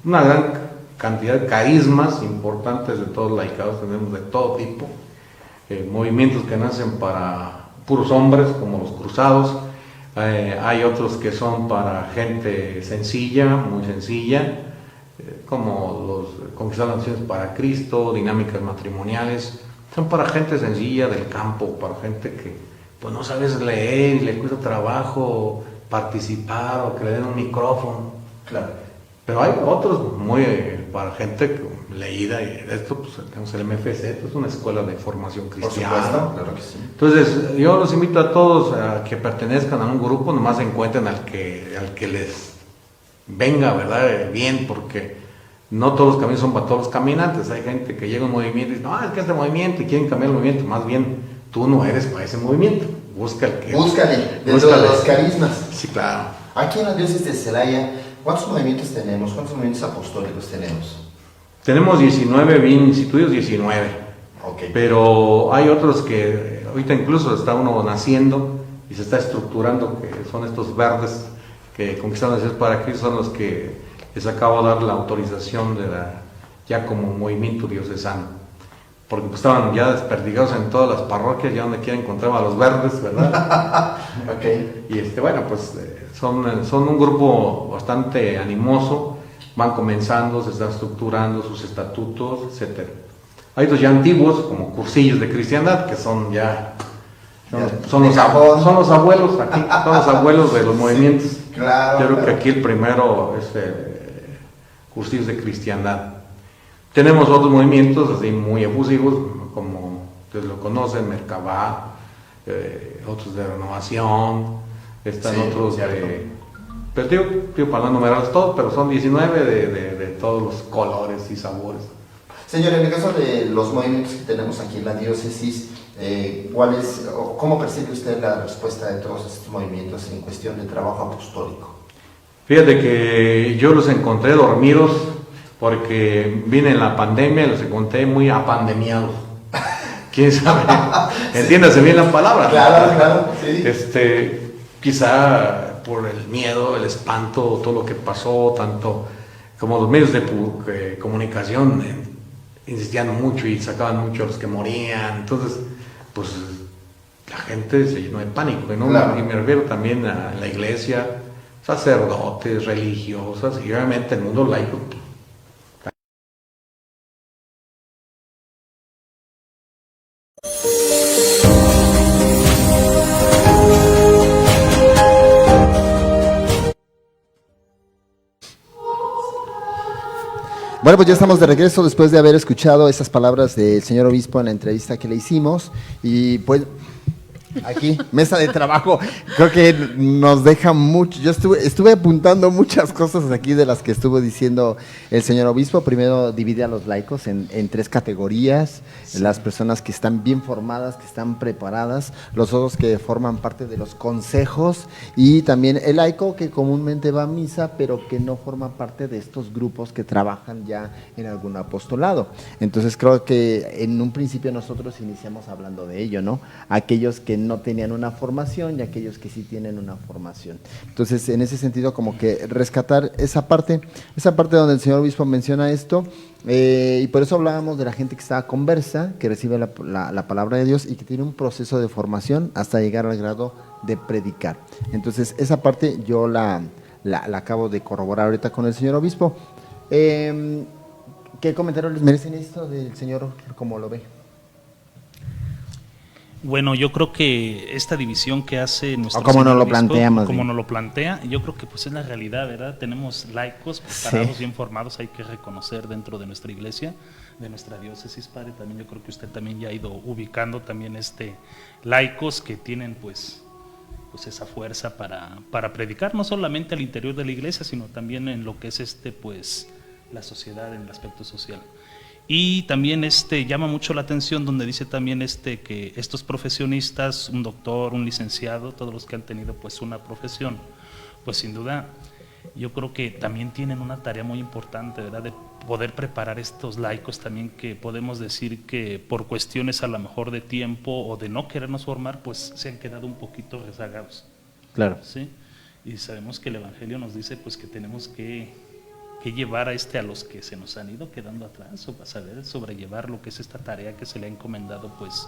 una gran cantidad de carismas importantes de todos los laicados, tenemos de todo tipo, movimientos que nacen para puros hombres como los cruzados, hay otros que son para gente sencilla, muy sencilla, como los Conquistar las Naciones para Cristo, dinámicas matrimoniales, son para gente sencilla del campo, para gente pues no sabes leer y le cuesta trabajo participar o que le den un micrófono. Claro. Pero hay otros muy para gente leída, y esto pues tenemos el MFC, es una escuela de formación cristiana. Por supuesto, claro que sí. Entonces yo los invito a todos a que pertenezcan a un grupo, nomás encuentren al que les venga, ¿verdad? Bien, porque no todos los caminos son para todos los caminantes. Hay gente que llega a un movimiento y dice, no, es que este movimiento, y quieren cambiar el movimiento. Más bien, tú no eres para ese movimiento. Búscale dentro de los carismas. Sí, claro. Aquí en la diócesis de Celaya, ¿cuántos movimientos tenemos? ¿Cuántos movimientos apostólicos tenemos? Tenemos 19 bien instituidos, 19. Okay. Pero hay otros que ahorita incluso está uno naciendo y se está estructurando, que son estos verdes que conquistaron las para Cristo, son los que les acabo de dar la autorización ya como movimiento diocesano. Porque pues, estaban ya desperdigados en todas las parroquias, ya donde quiera encontraba a los verdes, ¿verdad? Okay. Y bueno, pues son un grupo bastante animoso, van comenzando, se están estructurando sus estatutos, etcétera. Hay otros ya antiguos, como cursillos de cristiandad, que son ya son los abuelos aquí, son los abuelos de los movimientos. Claro. Yo creo que aquí el primero es cursillos de cristiandad. Tenemos otros movimientos así muy efusivos, como ustedes lo conocen, Merkabah, otros de renovación, están otros de... Pero digo para no numerarlos todos, pero son 19 de todos los colores y sabores. Señor, en el caso de los movimientos que tenemos aquí en la diócesis, ¿cómo percibe usted la respuesta de todos estos movimientos en cuestión de trabajo apostólico? Fíjate que yo los encontré dormidos porque vine en la pandemia y los encontré muy apandemiados. ¿Quién sabe? Entiéndase bien la palabra. Claro, sí. Quizá por el miedo, el espanto, todo lo que pasó, tanto como los medios de comunicación insistían mucho y sacaban mucho a los que morían. Entonces, pues la gente se llenó de pánico, ¿no? Claro. Y me refiero también a la iglesia, sacerdotes, religiosas y obviamente el mundo laico. Bueno, pues ya estamos de regreso después de haber escuchado esas palabras del señor obispo en la entrevista que le hicimos y pues aquí, mesa de trabajo, creo que nos deja mucho. Yo estuve apuntando muchas cosas aquí de las que estuvo diciendo el señor obispo. Primero divide a los laicos en 3 categorías, sí. Las personas que están bien formadas, que están preparadas, los otros que forman parte de los consejos y también el laico que comúnmente va a misa pero que no forma parte de estos grupos que trabajan ya en algún apostolado. Entonces creo que en un principio nosotros iniciamos hablando de ello, ¿no? Aquellos que no tenían una formación y aquellos que sí tienen una formación. Entonces, en ese sentido, como que rescatar esa parte donde el señor obispo menciona esto, y por eso hablábamos de la gente que está conversa, que recibe la palabra de Dios y que tiene un proceso de formación hasta llegar al grado de predicar. Entonces, esa parte yo la acabo de corroborar ahorita con el señor obispo. ¿Qué comentarios les merecen esto del señor, cómo lo ve? Bueno, yo creo que esta división que hace nuestro como nos lo obispo, planteamos, como nos lo plantea, yo creo que pues es la realidad, ¿verdad? Tenemos laicos preparados, bien formados, hay que reconocer dentro de nuestra iglesia, de nuestra diócesis, padre. También yo creo que usted también ya ha ido ubicando también laicos que tienen pues esa fuerza para predicar, no solamente al interior de la iglesia, sino también en lo que es pues la sociedad, en el aspecto social. Y también llama mucho la atención donde dice también que estos profesionistas, un doctor, un licenciado, todos los que han tenido pues una profesión, pues sin duda yo creo que también tienen una tarea muy importante, ¿verdad? De poder preparar estos laicos también, que podemos decir que por cuestiones a lo mejor de tiempo o de no querernos formar, pues se han quedado un poquito rezagados. Claro. ¿Sí? Y sabemos que el Evangelio nos dice pues que tenemos que llevar a los que se nos han ido quedando atrás, o para saber sobrellevar lo que es esta tarea que se le ha encomendado pues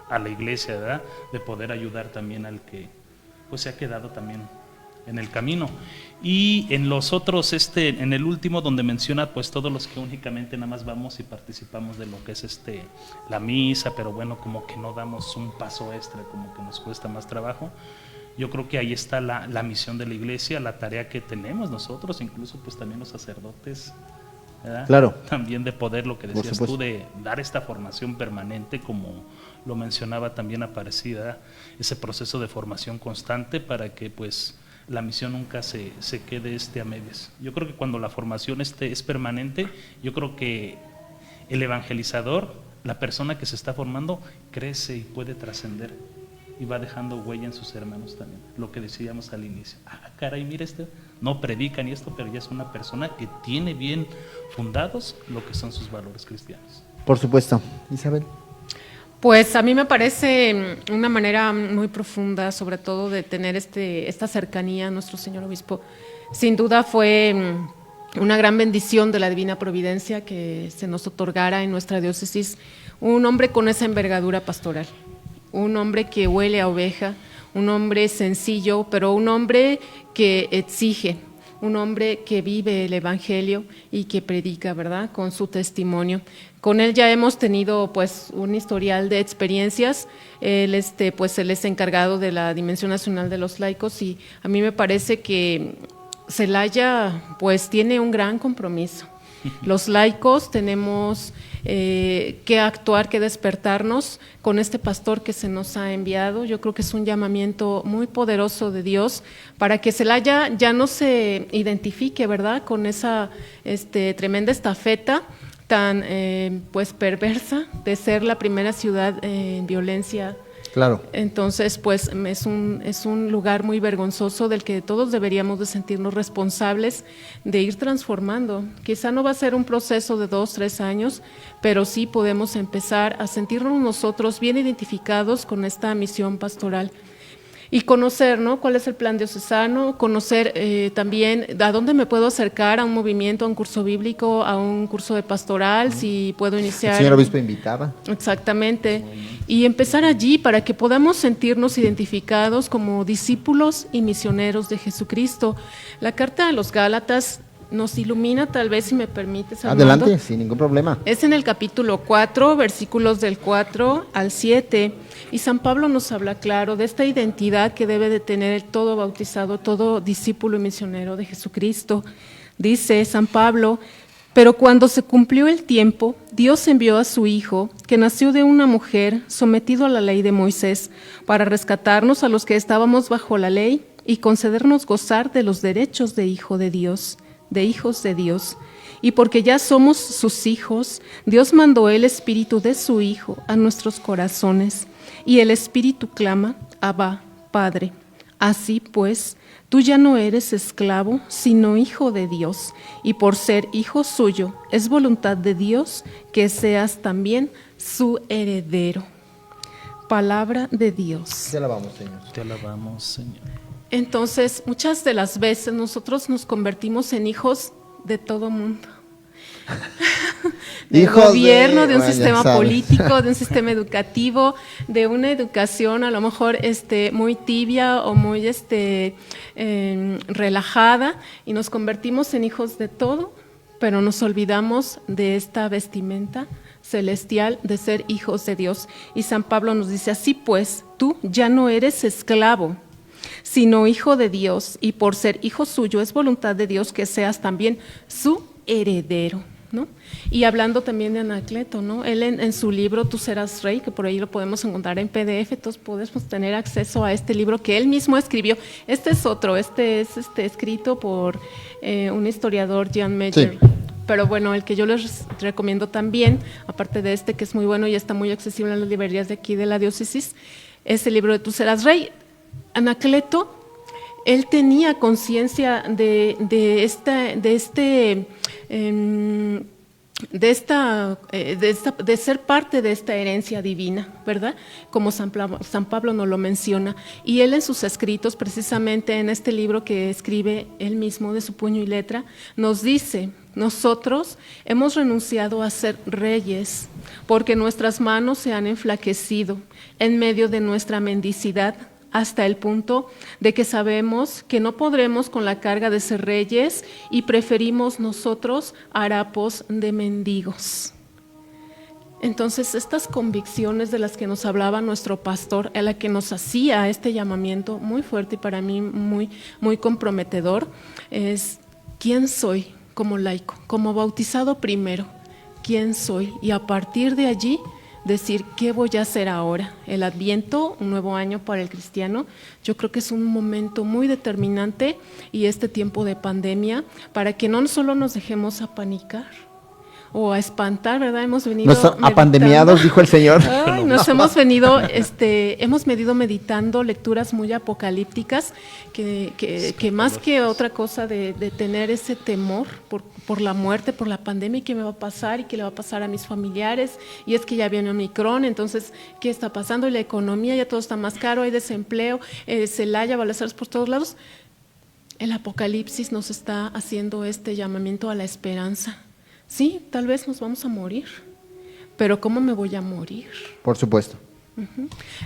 a la iglesia, ¿verdad? De poder ayudar también al que pues se ha quedado también en el camino. Y en los otros, en el último donde menciona pues todos los que únicamente nada más vamos y participamos de lo que es la misa, pero bueno, como que no damos un paso extra, como que nos cuesta más trabajo. Yo creo que ahí está la misión de la iglesia, la tarea que tenemos nosotros, incluso pues también los sacerdotes, ¿verdad? Claro. También de poder, lo que decías tú, de dar esta formación permanente, como lo mencionaba también Aparecida, ese proceso de formación constante para que pues la misión nunca se quede a medias. Yo creo que cuando la formación es permanente, yo creo que el evangelizador, la persona que se está formando, crece y puede trascender y va dejando huella en sus hermanos también. Lo que decíamos al inicio, caray, mira, no predican y esto, pero ya es una persona que tiene bien fundados lo que son sus valores cristianos. Por supuesto. Isabel. Pues a mí me parece una manera muy profunda, sobre todo de tener esta cercanía a nuestro señor obispo. Sin duda fue una gran bendición de la divina providencia que se nos otorgara en nuestra diócesis un hombre con esa envergadura pastoral, un hombre que huele a oveja, un hombre sencillo, pero un hombre que exige, un hombre que vive el evangelio y que predica, ¿verdad?, con su testimonio. Con él ya hemos tenido pues un historial de experiencias. Él pues él es encargado de la Dimensión Nacional de los Laicos y a mí me parece que Celaya pues tiene un gran compromiso. Los laicos tenemos que actuar, que despertarnos con este pastor que se nos ha enviado. Yo creo que es un llamamiento muy poderoso de Dios para que Celaya ya no se identifique, ¿verdad?, con esa tremenda estafeta tan pues perversa de ser la primera ciudad en violencia. Claro. Entonces, pues es un lugar muy vergonzoso del que todos deberíamos de sentirnos responsables de ir transformando. Quizá no va a ser un proceso de 2, 3 años, pero sí podemos empezar a sentirnos nosotros bien identificados con esta misión pastoral. Y conocer, ¿no?, cuál es el plan diocesano, conocer también a dónde me puedo acercar a un movimiento, a un curso bíblico, a un curso de pastoral, si puedo iniciar. El señor obispo invitaba. Exactamente. Y empezar allí para que podamos sentirnos identificados como discípulos y misioneros de Jesucristo. La carta a los Gálatas nos ilumina, tal vez, si me permites, Armando. Adelante, sin ningún problema. Es en el capítulo 4, versículos del 4 al 7, y San Pablo nos habla claro de esta identidad que debe de tener todo bautizado, todo discípulo y misionero de Jesucristo. Dice San Pablo: pero cuando se cumplió el tiempo, Dios envió a su Hijo, que nació de una mujer, sometido a la ley de Moisés, para rescatarnos a los que estábamos bajo la ley y concedernos gozar de los derechos de hijos de Dios. Y porque ya somos sus hijos, Dios mandó el Espíritu de su Hijo a nuestros corazones, y el Espíritu clama: Abba, Padre. Así pues, tú ya no eres esclavo, sino hijo de Dios, y por ser hijo suyo, es voluntad de Dios que seas también su heredero. Palabra de Dios. Te alabamos, Señor. Te alabamos, Señor. Entonces, muchas de las veces nosotros nos convertimos en hijos de todo mundo. Del gobierno, de un sistema político, de un sistema educativo, de una educación a lo mejor muy tibia o muy relajada, y nos convertimos en hijos de todo, pero nos olvidamos de esta vestimenta celestial de ser hijos de Dios. Y San Pablo nos dice: así pues, tú ya no eres esclavo, sino hijo de Dios, y por ser hijo suyo es voluntad de Dios que seas también su heredero, ¿no? Y hablando también de Anacleto, ¿no?, él en su libro Tú serás rey, que por ahí lo podemos encontrar en PDF, todos podemos tener acceso a este libro que él mismo escribió. Este es otro, es escrito por un historiador, Jan Meyer. Sí. Pero bueno, el que yo les recomiendo también, aparte de que es muy bueno y está muy accesible en las librerías de aquí de la diócesis, es el libro de Tú serás rey. Anacleto, él tenía conciencia de ser parte de esta herencia divina, ¿verdad?, como San Pablo nos lo menciona, y él en sus escritos, precisamente en este libro que escribe él mismo de su puño y letra, nos dice: nosotros hemos renunciado a ser reyes porque nuestras manos se han enflaquecido en medio de nuestra mendicidad hasta el punto de que sabemos que no podremos con la carga de ser reyes y preferimos nosotros harapos de mendigos. Entonces, estas convicciones de las que nos hablaba nuestro pastor, a la que nos hacía este llamamiento muy fuerte y para mí muy, muy comprometedor, es ¿quién soy como laico? Como bautizado primero, ¿quién soy? Y a partir de allí, decir qué voy a hacer ahora. El Adviento, un nuevo año para el cristiano, yo creo que es un momento muy determinante y este tiempo de pandemia para que no solo nos dejemos apanicar o a espantar, ¿verdad? Hemos venido apandemiados, dijo el Señor. Ay, nos hemos venido, hemos venido meditando lecturas muy apocalípticas que más que otra cosa de tener ese temor por la muerte, por la pandemia, y qué me va a pasar y qué le va a pasar a mis familiares, y es que ya viene Omicron, entonces, ¿qué está pasando? Y la economía, ya todo está más caro, hay desempleo, Celaya, balaceras por todos lados. El Apocalipsis nos está haciendo este llamamiento a la esperanza. Sí, tal vez nos vamos a morir, pero ¿cómo me voy a morir? Por supuesto.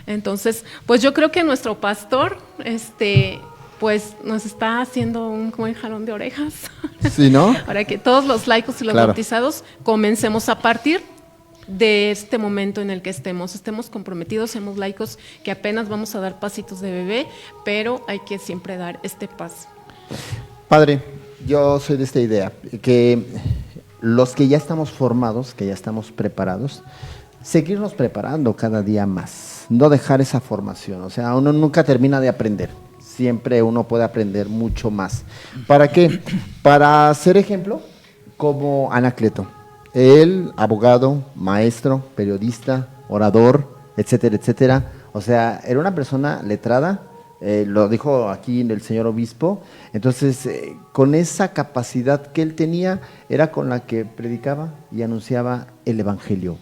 Entonces, pues yo creo que nuestro pastor, pues nos está haciendo un buen jalón de orejas. Sí, ¿no? Para que todos los laicos y los bautizados comencemos a partir de este momento en el que estemos comprometidos, seamos laicos que apenas vamos a dar pasitos de bebé, pero hay que siempre dar este paso. Padre, yo soy de esta idea, que los que ya estamos formados, que ya estamos preparados, seguirnos preparando cada día más, no dejar esa formación, o sea, uno nunca termina de aprender, siempre uno puede aprender mucho más. ¿Para qué? Para ser ejemplo, como Anacleto, él, abogado, maestro, periodista, orador, etcétera, etcétera, o sea, era una persona letrada, lo dijo aquí el señor obispo, entonces con esa capacidad que él tenía era con la que predicaba y anunciaba el evangelio.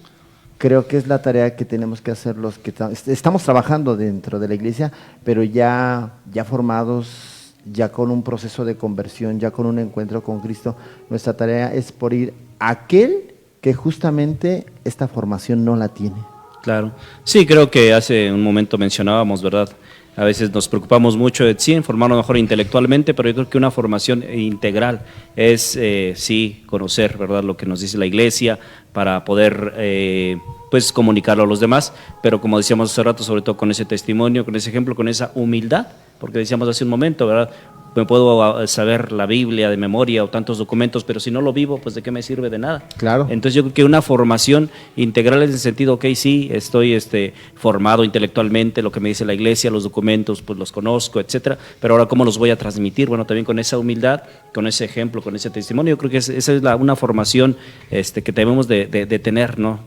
Creo que es la tarea que tenemos que hacer los que estamos trabajando dentro de la iglesia, pero ya formados, ya con un proceso de conversión, ya con un encuentro con Cristo. Nuestra tarea es por ir a aquel que justamente esta formación no la tiene. Claro, sí, creo que hace un momento mencionábamos, ¿verdad? A veces nos preocupamos mucho de sí, formarnos mejor intelectualmente, pero yo creo que una formación integral es sí conocer, ¿verdad?, lo que nos dice la iglesia para poder pues comunicarlo a los demás, pero como decíamos hace rato, sobre todo con ese testimonio, con ese ejemplo, con esa humildad, porque decíamos hace un momento, ¿verdad?, me puedo saber la Biblia de memoria o tantos documentos, pero si no lo vivo, pues ¿de qué me sirve? De nada. Claro. Entonces yo creo que una formación integral es en el sentido, ok, sí, estoy formado intelectualmente, lo que me dice la iglesia, los documentos, pues los conozco, etcétera, pero ahora ¿cómo los voy a transmitir? Bueno, también con esa humildad, con ese ejemplo, con ese testimonio, yo creo que esa es una formación que debemos de tener, ¿no?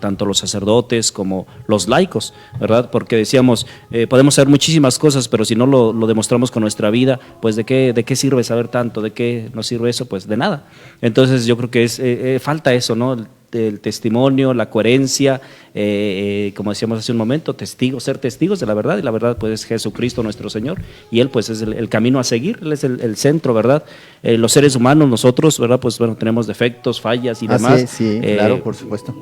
Tanto los sacerdotes como los laicos, ¿verdad? Porque decíamos, podemos saber muchísimas cosas, pero si no lo demostramos con nuestra vida, pues ¿de qué sirve saber tanto? ¿De qué nos sirve eso? Pues de nada. Entonces yo creo que falta eso, ¿no? El testimonio, la coherencia, como decíamos hace un momento, ser testigos de la verdad, y la verdad pues es Jesucristo nuestro Señor, y Él pues es el camino a seguir, Él es el centro, ¿verdad? Los seres humanos, nosotros, ¿verdad? Pues bueno, tenemos defectos, fallas y demás. Sí, claro, por supuesto.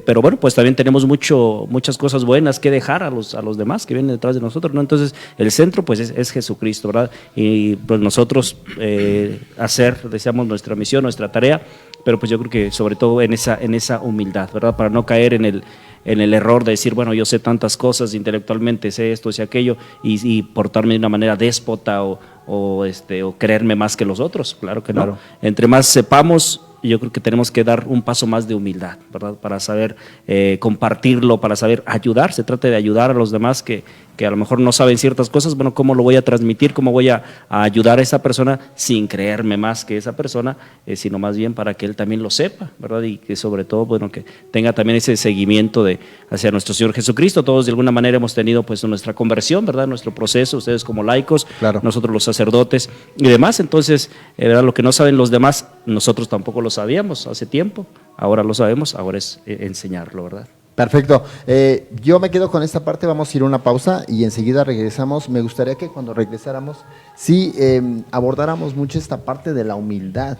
Pero bueno, pues también tenemos muchas cosas buenas que dejar a los demás que vienen detrás de nosotros, ¿no? Entonces el centro pues es Jesucristo, ¿verdad? Y pues nosotros deseamos nuestra misión, nuestra tarea, pero pues yo creo que sobre todo en esa humildad, ¿verdad? Para no caer en el error de decir, bueno, yo sé tantas cosas intelectualmente, sé esto, sé aquello, y portarme de una manera déspota o creerme más que los otros. Claro que no. Claro. Entre más sepamos, yo creo que tenemos que dar un paso más de humildad, ¿verdad? Para saber compartirlo, para saber ayudar. Se trata de ayudar a los demás que a lo mejor no saben ciertas cosas. Bueno, ¿cómo lo voy a transmitir? ¿Cómo voy a ayudar a esa persona sin creerme más que esa persona? Sino más bien para que él también lo sepa, ¿verdad? Y que sobre todo, bueno, que tenga también ese seguimiento hacia nuestro Señor Jesucristo. Todos de alguna manera hemos tenido pues nuestra conversión, ¿verdad? Nuestro proceso, ustedes como laicos, claro, nosotros los sacerdotes y demás. Entonces, ¿verdad? Lo que no saben los demás, nosotros tampoco lo sabíamos hace tiempo, ahora lo sabemos, ahora es enseñarlo, ¿verdad? Perfecto. Yo me quedo con esta parte, vamos a ir a una pausa y enseguida regresamos. Me gustaría que cuando regresáramos, sí, abordáramos mucho esta parte de la humildad,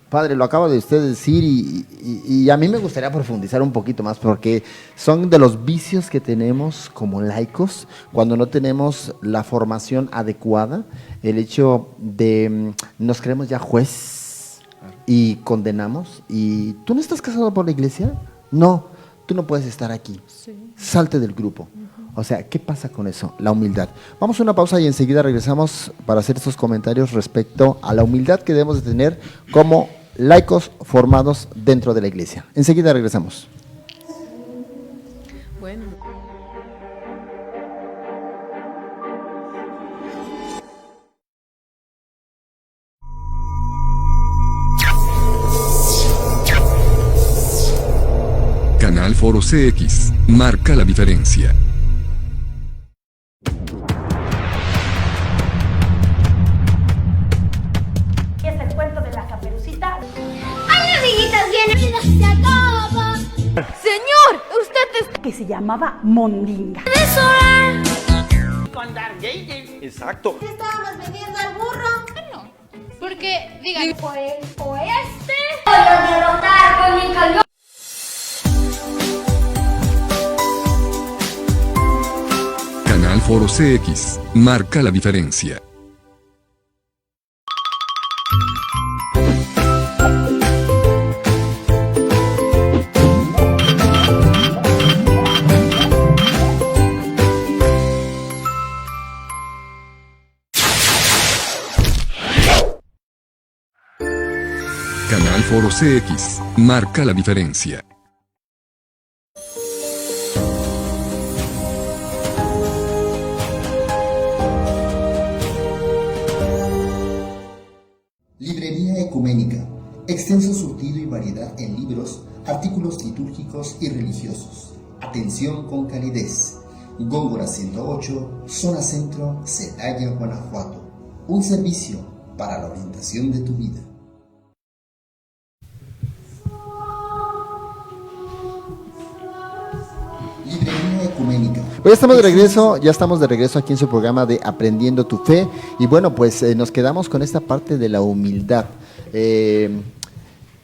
Padre, lo acaba de usted decir y a mí me gustaría profundizar un poquito más porque son de los vicios que tenemos como laicos cuando no tenemos la formación adecuada, el hecho de nos creemos ya juez y condenamos y ¿tú no estás casado por la iglesia? No, tú no puedes estar aquí, salte del grupo. O sea, ¿qué pasa con eso? La humildad. Vamos a una pausa y enseguida regresamos para hacer estos comentarios respecto a la humildad que debemos de tener como laicos formados dentro de la iglesia. Enseguida regresamos. Bueno. Canal Foro CX marca la diferencia. Señor, usted es... que se llamaba Mondinga. Exacto. ¿Qué estábamos vendiendo al burro? No. Porque, digan, o este. Voy a derrotar con mi cañón. Canal Foro CX marca la diferencia. Canal Foro CX marca la diferencia. Librería Ecuménica. Extenso surtido y variedad en libros, artículos litúrgicos y religiosos. Atención con calidez. Góngora 108, Zona Centro, Celaya, Guanajuato. Un servicio para la orientación de tu vida. Librería Ecuménica. Pues ya estamos de regreso aquí en su programa de Aprendiendo tu Fe y bueno, pues nos quedamos con esta parte de la humildad.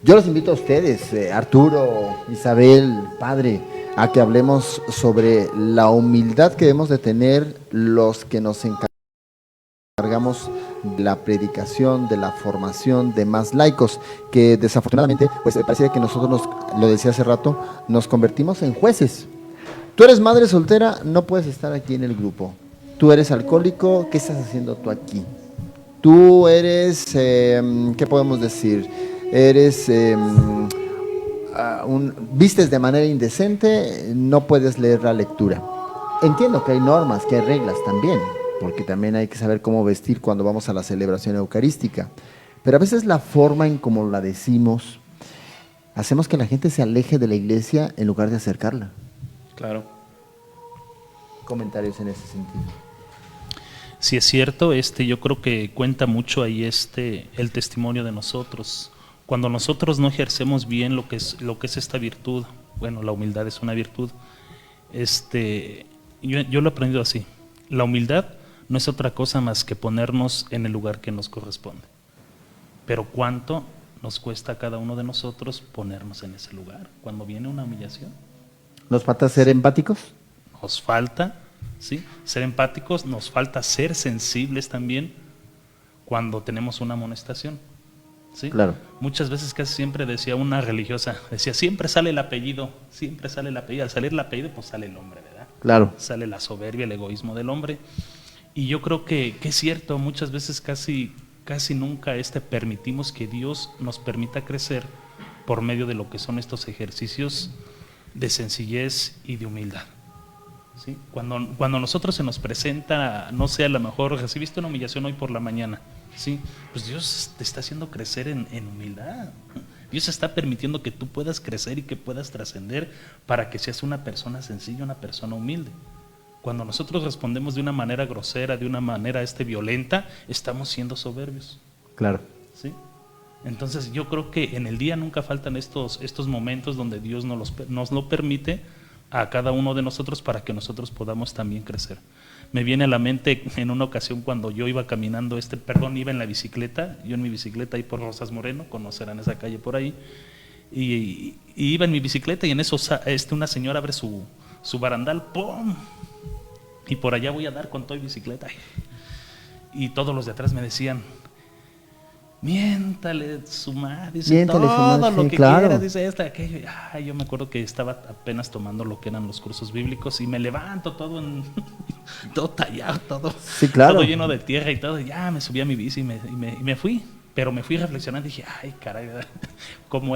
Yo los invito a ustedes, Arturo, Isabel, Padre, a que hablemos sobre la humildad que debemos de tener los que nos encargamos de la predicación, de la formación de más laicos, que desafortunadamente, pues parece que nosotros, lo decía hace rato, nos convertimos en jueces. Tú eres madre soltera, no puedes estar aquí en el grupo. Tú eres alcohólico, ¿qué estás haciendo tú aquí? Tú eres, ¿qué podemos decir? Eres, vistes de manera indecente, no puedes leer la lectura. Entiendo que hay normas, que hay reglas también, porque también hay que saber cómo vestir cuando vamos a la celebración eucarística. Pero a veces la forma en cómo la decimos, hacemos que la gente se aleje de la iglesia en lugar de acercarla. Claro. Comentarios en ese sentido. Sí, es cierto, yo creo que cuenta mucho ahí el testimonio de nosotros. Cuando nosotros no ejercemos bien lo que es esta virtud, bueno, la humildad es una virtud. Yo lo he aprendido así. La humildad no es otra cosa más que ponernos en el lugar que nos corresponde. Pero ¿cuánto nos cuesta a cada uno de nosotros ponernos en ese lugar cuando viene una humillación? ¿Nos falta ser empáticos? Nos falta, ¿sí? Ser empáticos, nos falta ser sensibles también cuando tenemos una amonestación, ¿sí? Claro. Muchas veces, casi siempre decía una religiosa, siempre sale el apellido, al salir el apellido pues sale el hombre, ¿verdad? Claro. Sale la soberbia, el egoísmo del hombre, y yo creo que es cierto, muchas veces casi nunca permitimos que Dios nos permita crecer por medio de lo que son estos ejercicios de sencillez y de humildad, ¿sí? Cuando nosotros se nos presenta, no sé, a lo mejor recibiste una humillación hoy por la mañana, ¿sí? Pues Dios te está haciendo crecer en humildad. Dios está permitiendo que tú puedas crecer y que puedas trascender para que seas una persona sencilla, una persona humilde. Cuando nosotros respondemos de una manera grosera, de una manera violenta, estamos siendo soberbios. Claro. ¿Sí? Entonces yo creo que en el día nunca faltan estos momentos donde Dios nos lo permite a cada uno de nosotros para que nosotros podamos también crecer. Me viene a la mente en una ocasión cuando yo iba caminando, iba en la bicicleta, yo en mi bicicleta ahí por Rosas Moreno, conocerán esa calle por ahí, y iba en mi bicicleta y en eso una señora abre su barandal, ¡pum! Y por allá voy a dar con toda bicicleta. Y todos los de atrás me decían, miéntale su madre, dice todo lo que quiera, dice esta, aquello. Yo me acuerdo que estaba apenas tomando lo que eran los cursos bíblicos y me levanto todo todo tallado, todo lleno de tierra y todo. Ya me subí a mi bici y me fui. Pero me fui reflexionando y dije, ay, caray, como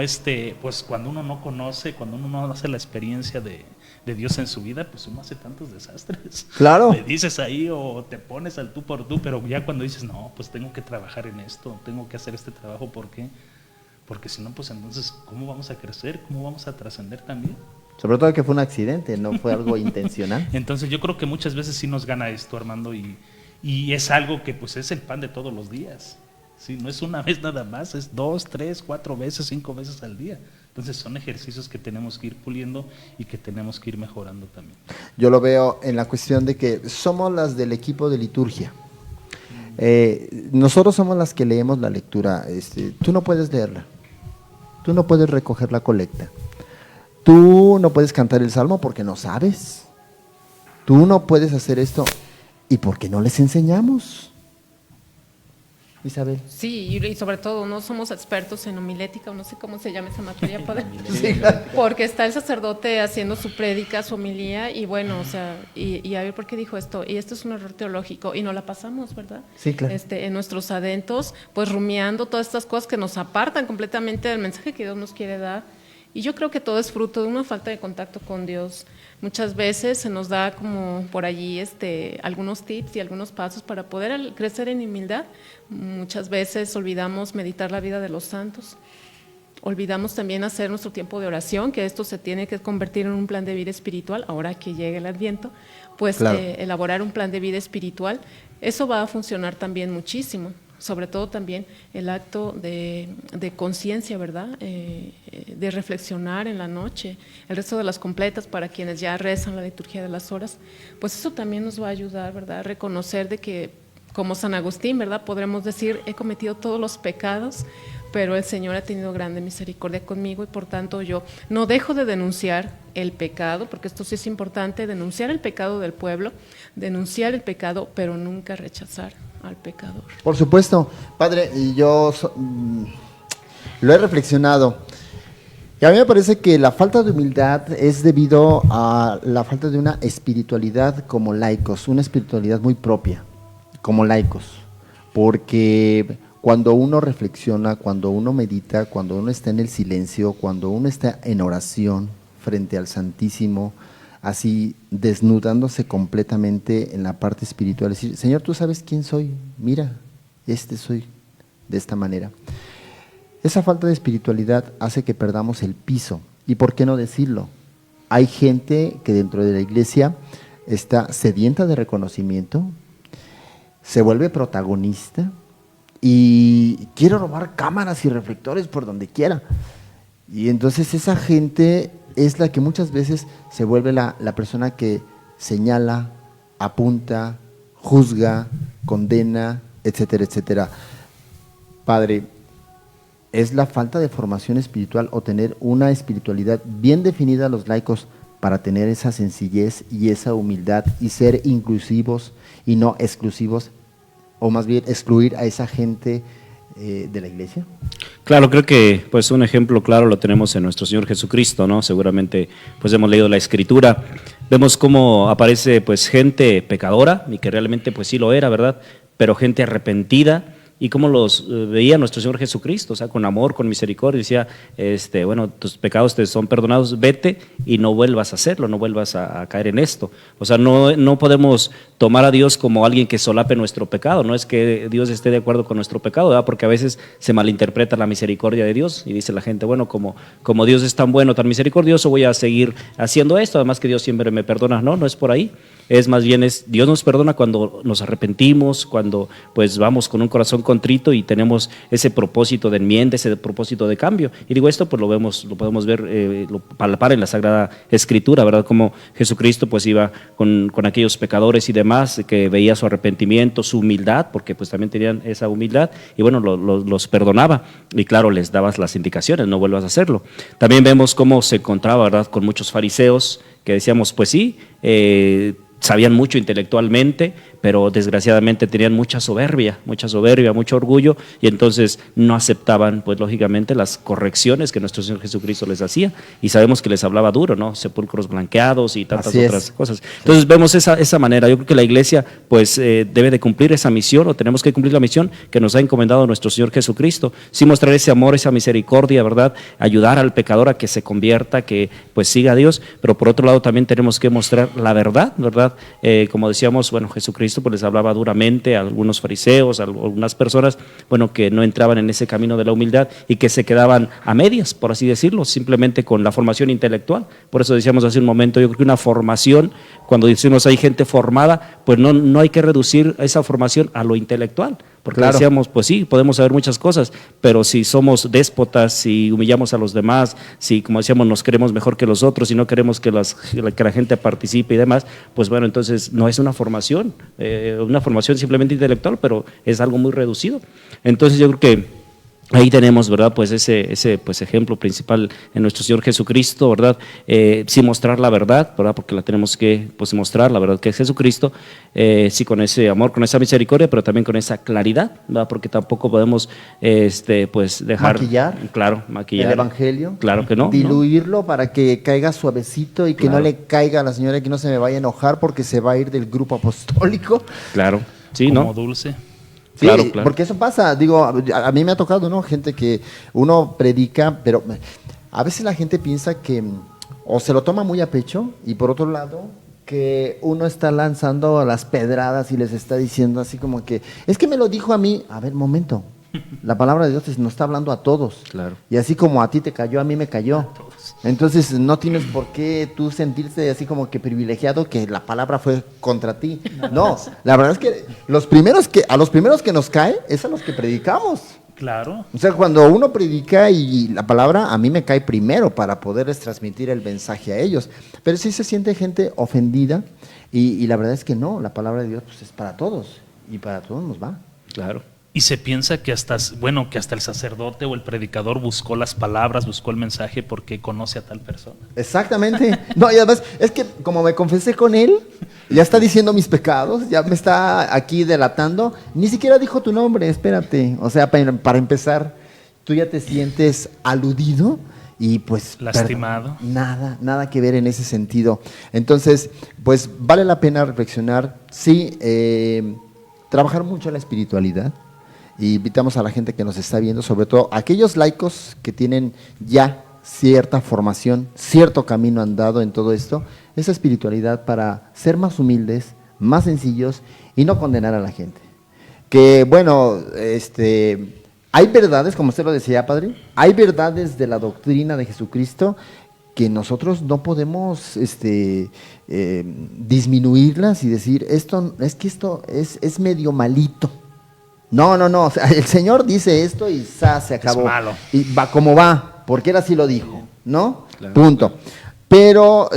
pues cuando uno no conoce, cuando uno no hace la experiencia de Dios en su vida, pues uno hace tantos desastres. Claro. Le dices ahí o te pones al tú por tú, pero ya cuando dices, no, pues tengo que trabajar en esto, tengo que hacer este trabajo, ¿por qué? Porque si no, pues entonces, ¿cómo vamos a crecer? ¿Cómo vamos a trascender también? Sobre todo que fue un accidente, no fue algo intencional. Entonces yo creo que muchas veces sí nos gana esto, Armando, y es algo que pues es el pan de todos los días. Sí, no es una vez nada más, es 2, 3, 4 veces, 5 veces al día. Entonces son ejercicios que tenemos que ir puliendo y que tenemos que ir mejorando también. Yo lo veo en la cuestión de que somos las del equipo de liturgia. Nosotros somos las que leemos la lectura. Tú no puedes leerla, tú no puedes recoger la colecta, tú no puedes cantar el salmo porque no sabes, tú no puedes hacer esto. ¿Y por qué no les enseñamos? Isabel. Sí, y sobre todo no somos expertos en homilética, o no sé cómo se llama esa materia, porque está el sacerdote haciendo su prédica, su homilía, y bueno, o sea, y a ver por qué dijo esto, y esto es un error teológico, y no la pasamos, ¿verdad? Sí, claro. En nuestros adentros, pues rumiando todas estas cosas que nos apartan completamente del mensaje que Dios nos quiere dar, y yo creo que todo es fruto de una falta de contacto con Dios. Muchas veces se nos da como por allí algunos tips y algunos pasos para poder crecer en humildad. Muchas veces olvidamos meditar la vida de los santos, olvidamos también hacer nuestro tiempo de oración, que esto se tiene que convertir en un plan de vida espiritual, ahora que llegue el Adviento, pues claro. Elaborar un plan de vida espiritual, eso va a funcionar también muchísimo. Sobre todo también el acto de conciencia, ¿verdad? De reflexionar en la noche, el resto de las completas para quienes ya rezan la liturgia de las horas, pues eso también nos va a ayudar, ¿verdad? A reconocer de que, como San Agustín, ¿verdad? Podremos decir, he cometido todos los pecados, pero el Señor ha tenido grande misericordia conmigo y por tanto yo no dejo de denunciar el pecado, porque esto sí es importante, denunciar el pecado del pueblo, denunciar el pecado, pero nunca rechazar al pecador. Por supuesto, padre, y yo lo he reflexionado. Y a mí me parece que la falta de humildad es debido a la falta de una espiritualidad como laicos, una espiritualidad muy propia, como laicos, porque cuando uno reflexiona, cuando uno medita, cuando uno está en el silencio, cuando uno está en oración frente al Santísimo, así desnudándose completamente en la parte espiritual, decir, Señor, tú sabes quién soy, mira, soy de esta manera. Esa falta de espiritualidad hace que perdamos el piso, y por qué no decirlo, hay gente que dentro de la iglesia está sedienta de reconocimiento, se vuelve protagonista y quiere robar cámaras y reflectores por donde quiera, y entonces esa gente es la que muchas veces se vuelve la persona que señala, apunta, juzga, condena, etcétera, etcétera. Padre, ¿es la falta de formación espiritual o tener una espiritualidad bien definida a los laicos para tener esa sencillez y esa humildad y ser inclusivos y no exclusivos, o más bien excluir a esa gente de la iglesia? Claro, creo que pues un ejemplo claro lo tenemos en nuestro Señor Jesucristo, ¿no? Seguramente pues hemos leído la Escritura, vemos cómo aparece pues gente pecadora, y que realmente pues sí lo era, ¿verdad? Pero gente arrepentida, y cómo los veía nuestro Señor Jesucristo, o sea, con amor, con misericordia, decía, bueno, tus pecados te son perdonados, vete y no vuelvas a hacerlo, no vuelvas a caer en esto. O sea, no podemos tomar a Dios como alguien que solape nuestro pecado, no es que Dios esté de acuerdo con nuestro pecado, ¿verdad? Porque a veces se malinterpreta la misericordia de Dios y dice la gente, bueno, como Dios es tan bueno, tan misericordioso, voy a seguir haciendo esto, además que Dios siempre me perdona. No es por ahí. es más bien Dios nos perdona cuando nos arrepentimos, cuando pues vamos con un corazón contrito y tenemos ese propósito de enmienda, ese propósito de cambio. Y digo esto, pues lo podemos ver, lo palpar en la Sagrada Escritura, ¿verdad? Como Jesucristo pues iba con aquellos pecadores y demás, que veía su arrepentimiento, su humildad, porque pues también tenían esa humildad, y bueno, los perdonaba, y claro, les dabas las indicaciones, no vuelvas a hacerlo. También vemos cómo se encontraba, ¿verdad?, con muchos fariseos, que decíamos, pues sí, sabían mucho intelectualmente, pero desgraciadamente tenían mucha soberbia, mucho orgullo, y entonces no aceptaban, pues lógicamente, las correcciones que nuestro Señor Jesucristo les hacía, y sabemos que les hablaba duro, ¿no? Sepulcros blanqueados y tantas otras cosas. Entonces vemos esa manera. Yo creo que la Iglesia pues debe de cumplir esa misión, o tenemos que cumplir la misión que nos ha encomendado nuestro Señor Jesucristo, sí mostrar ese amor, esa misericordia, ¿verdad? Ayudar al pecador a que se convierta, que pues siga a Dios, pero por otro lado también tenemos que mostrar la verdad, ¿verdad? Como decíamos, bueno, Jesucristo pues les hablaba duramente a algunos fariseos, a algunas personas, bueno, que no entraban en ese camino de la humildad y que se quedaban a medias, por así decirlo, simplemente con la formación intelectual. Por eso decíamos hace un momento, yo creo que una formación, cuando decimos hay gente formada, pues no hay que reducir esa formación a lo intelectual, porque decíamos, pues sí, podemos saber muchas cosas, pero si somos déspotas, si humillamos a los demás, si, como decíamos, nos creemos mejor que los otros y no queremos que la gente participe y demás, pues bueno, entonces no es una formación simplemente intelectual, pero es algo muy reducido. Entonces yo creo que ahí tenemos, ¿verdad?, pues ese pues ejemplo principal en nuestro Señor Jesucristo, ¿verdad? Sí mostrar la verdad, ¿verdad?, porque la tenemos que pues mostrar, la verdad que es Jesucristo, sí con ese amor, con esa misericordia, pero también con esa claridad, ¿verdad?, porque tampoco podemos pues dejar… Maquillar el Evangelio. Claro que no. Diluirlo para que caiga suavecito y que no le caiga a la señora, que no se me vaya a enojar porque se va a ir del grupo apostólico. Claro, sí, como ¿no? dulce. Sí, claro. Porque eso pasa, digo, a mí me ha tocado, ¿no? Gente que uno predica, pero a veces la gente piensa que o se lo toma muy a pecho, y por otro lado, que uno está lanzando las pedradas y les está diciendo así como que, es que me lo dijo a mí. A ver, momento, la palabra de Dios nos está hablando a todos. Claro. Y así como a ti te cayó, a mí me cayó. Entonces no tienes por qué tú sentirte así como que privilegiado, que la palabra fue contra ti. No, la verdad es que a los primeros que nos cae es a los que predicamos. Claro. O sea, cuando uno predica y la palabra a mí me cae primero para poderles transmitir el mensaje a ellos. Pero sí se siente gente ofendida y la verdad es que no, la palabra de Dios pues, es para todos y para todos nos va. Claro. Y se piensa que hasta el sacerdote o el predicador buscó las palabras, buscó el mensaje porque conoce a tal persona. Exactamente. No, y además, es que como me confesé con él, ya está diciendo mis pecados, ya me está aquí delatando, ni siquiera dijo tu nombre, espérate. O sea, para empezar, tú ya te sientes aludido y pues… lastimado. Nada que ver en ese sentido. Entonces, pues vale la pena reflexionar, sí, trabajar mucho en la espiritualidad. Y invitamos a la gente que nos está viendo, sobre todo a aquellos laicos que tienen ya cierta formación, cierto camino andado en todo esto, esa espiritualidad para ser más humildes, más sencillos y no condenar a la gente. Que bueno, hay verdades, como usted lo decía, padre, hay verdades de la doctrina de Jesucristo que nosotros no podemos disminuirlas y decir, esto es medio malito. No, o sea, el Señor dice esto y se acabó. Es malo. Y va como va, porque Él así lo dijo, ¿no? Claro. Punto. Pero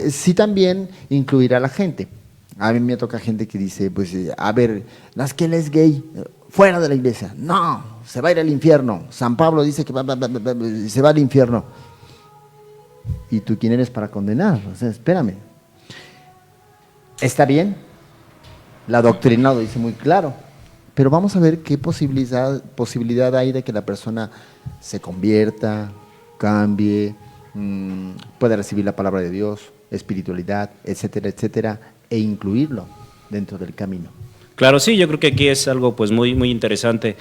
sí también incluir a la gente. A mí me toca gente que dice, pues, a ver, las que él es gay, fuera de la iglesia. No, se va a ir al infierno. San Pablo dice que se va al infierno. ¿Y tú quién eres para condenar? O sea, espérame. Está bien, la doctrina lo dice muy claro. Pero vamos a ver qué posibilidad hay de que la persona se convierta, cambie, pueda recibir la palabra de Dios, espiritualidad, etcétera, etcétera, e incluirlo dentro del camino. Claro, sí, yo creo que aquí es algo pues muy interesante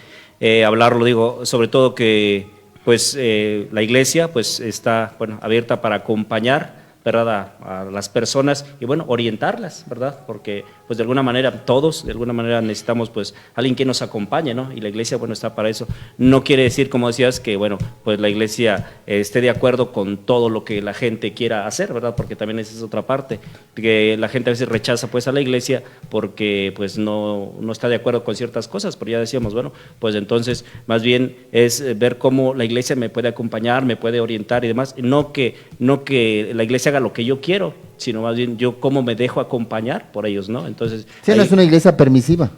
hablarlo, digo, sobre todo que pues la iglesia pues está abierta para acompañar, ¿verdad? A las personas y bueno, orientarlas, ¿verdad? Porque pues de alguna manera todos, de alguna manera necesitamos pues alguien que nos acompañe, ¿no? Y la iglesia, bueno, está para eso. No quiere decir, como decías, que bueno, pues la iglesia esté de acuerdo con todo lo que la gente quiera hacer, ¿verdad? Porque también esa es otra parte, que la gente a veces rechaza pues a la iglesia porque pues no está de acuerdo con ciertas cosas, pero ya decíamos, bueno, pues entonces más bien es ver cómo la iglesia me puede acompañar, me puede orientar y demás, no que la iglesia haga lo que yo quiero, sino más bien yo cómo me dejo acompañar por ellos, ¿no? Entonces, sí, no es una iglesia permisiva.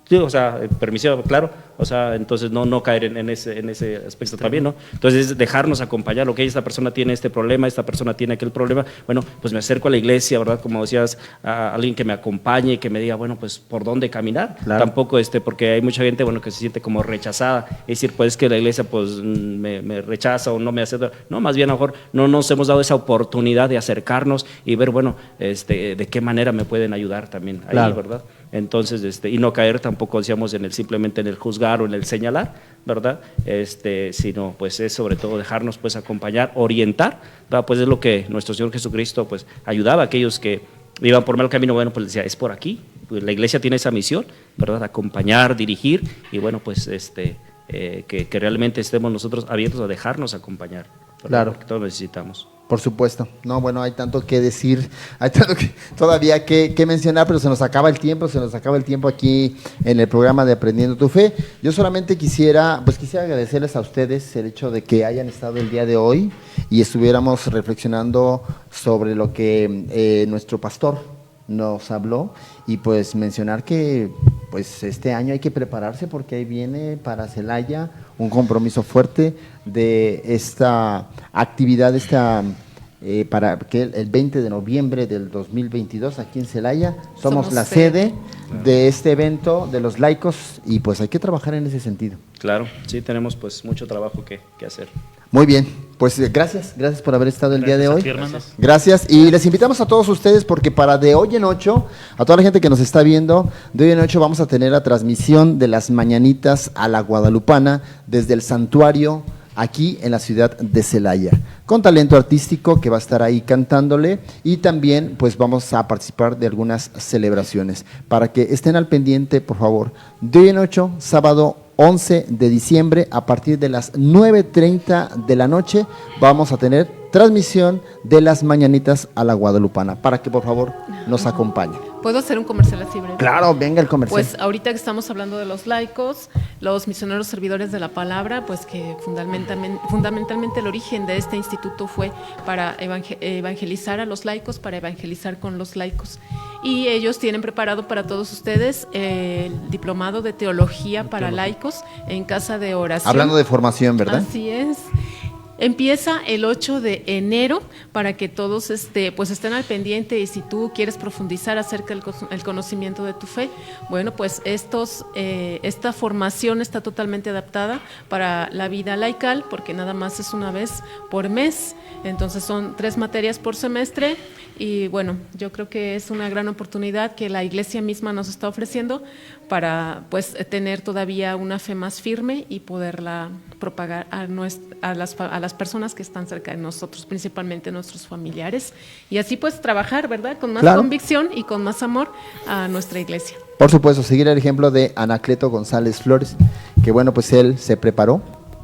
Sí, o sea, permisiva, claro, o sea, entonces no caer en ese aspecto también, ¿no? Entonces dejarnos acompañar, ok, esta persona tiene este problema, esta persona tiene aquel problema, bueno, pues me acerco a la iglesia, ¿verdad? Como decías, a alguien que me acompañe, que me diga, bueno, pues por dónde caminar, claro. Tampoco porque hay mucha gente, bueno, que se siente como rechazada, es decir, pues que la iglesia pues me rechaza o no me acepta, no, más bien a lo mejor no nos hemos dado esa oportunidad de acercarnos y ver, bueno, de qué manera me pueden ayudar también ahí, claro. ¿Verdad? Entonces, y no caer tampoco, decíamos, simplemente en el juzgar o en el señalar, ¿verdad? Sino, pues, es sobre todo dejarnos, pues, acompañar, orientar, ¿verdad? Pues es lo que nuestro Señor Jesucristo, pues, ayudaba a aquellos que iban por mal camino, bueno, pues decía, es por aquí, pues, la iglesia tiene esa misión, ¿verdad? Acompañar, dirigir, y bueno, pues, que realmente estemos nosotros abiertos a dejarnos acompañar, ¿verdad? Claro. Porque todos necesitamos. Por supuesto. No, bueno, hay tanto que decir, hay tanto que todavía que mencionar, pero se nos acaba el tiempo aquí en el programa de Aprendiendo tu Fe. Yo solamente quisiera agradecerles a ustedes el hecho de que hayan estado el día de hoy y estuviéramos reflexionando sobre lo que nuestro pastor nos habló y pues mencionar que pues este año hay que prepararse porque ahí viene para Celaya un compromiso fuerte de esta actividad, para que el 20 de noviembre del 2022 aquí en Celaya somos la sede de este evento de los laicos y pues hay que trabajar en ese sentido. Claro, sí, tenemos pues mucho trabajo que hacer. Muy bien, pues gracias por haber estado el día de hoy. Gracias. Gracias, y les invitamos a todos ustedes porque para de hoy en 8, a toda la gente que nos está viendo, de hoy en 8 vamos a tener la transmisión de las mañanitas a la guadalupana desde el santuario aquí en la ciudad de Celaya, con talento artístico que va a estar ahí cantándole y también pues vamos a participar de algunas celebraciones. Para que estén al pendiente, por favor, de hoy en 8, sábado 11 de diciembre, a partir de las 9:30 de la noche, vamos a tener transmisión de las mañanitas a la guadalupana, para que por favor nos acompañen. ¿Puedo hacer un comercial así breve? Claro, venga el comercial. Pues ahorita que estamos hablando de los laicos, los misioneros servidores de la palabra, pues que fundamentalmente el origen de este instituto fue para evangelizar a los laicos, para evangelizar con los laicos. Y ellos tienen preparado para todos ustedes el diplomado de teología para laicos en casa de oración. Hablando de formación, ¿verdad? Así es. Empieza el 8 de enero para que todos pues estén al pendiente y si tú quieres profundizar acerca del conocimiento de tu fe, bueno, pues esta formación está totalmente adaptada para la vida laical porque nada más es una vez por mes, entonces son 3 materias por semestre y bueno, yo creo que es una gran oportunidad que la iglesia misma nos está ofreciendo para pues tener todavía una fe más firme y poderla propagar a las personas que están cerca de nosotros, principalmente nuestros familiares, y así pues trabajar, ¿verdad? Con más convicción y con más amor a nuestra iglesia. Por supuesto, seguir el ejemplo de Anacleto González Flores, que bueno, pues él se preparó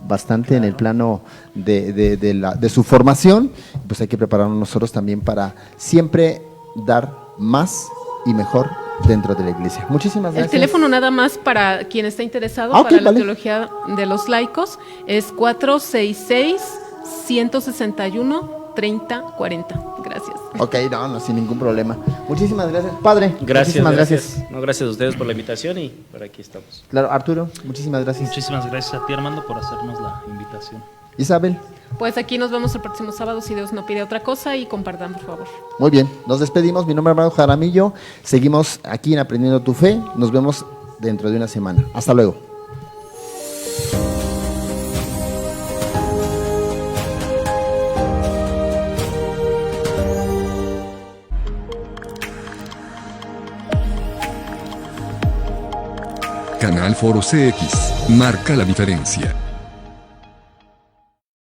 bastante en el plano de su formación, pues hay que prepararnos nosotros también para siempre dar más y mejor dentro de la iglesia. Muchísimas gracias. El teléfono nada más para quien está interesado para la teología de los laicos es 466-161-3040. Gracias. Ok, no, sin ningún problema. Muchísimas gracias, padre. Gracias. Gracias. No, gracias a ustedes por la invitación y por aquí estamos. Claro, Arturo, muchísimas gracias. Muchísimas gracias a ti, Armando, por hacernos la invitación. Isabel. Pues aquí nos vemos el próximo sábado, si Dios no pide otra cosa, y compartan, por favor. Muy bien, nos despedimos. Mi nombre es Armando Jaramillo. Seguimos aquí en Aprendiendo tu Fe. Nos vemos dentro de una semana. Hasta luego. Canal Foro CX marca la diferencia.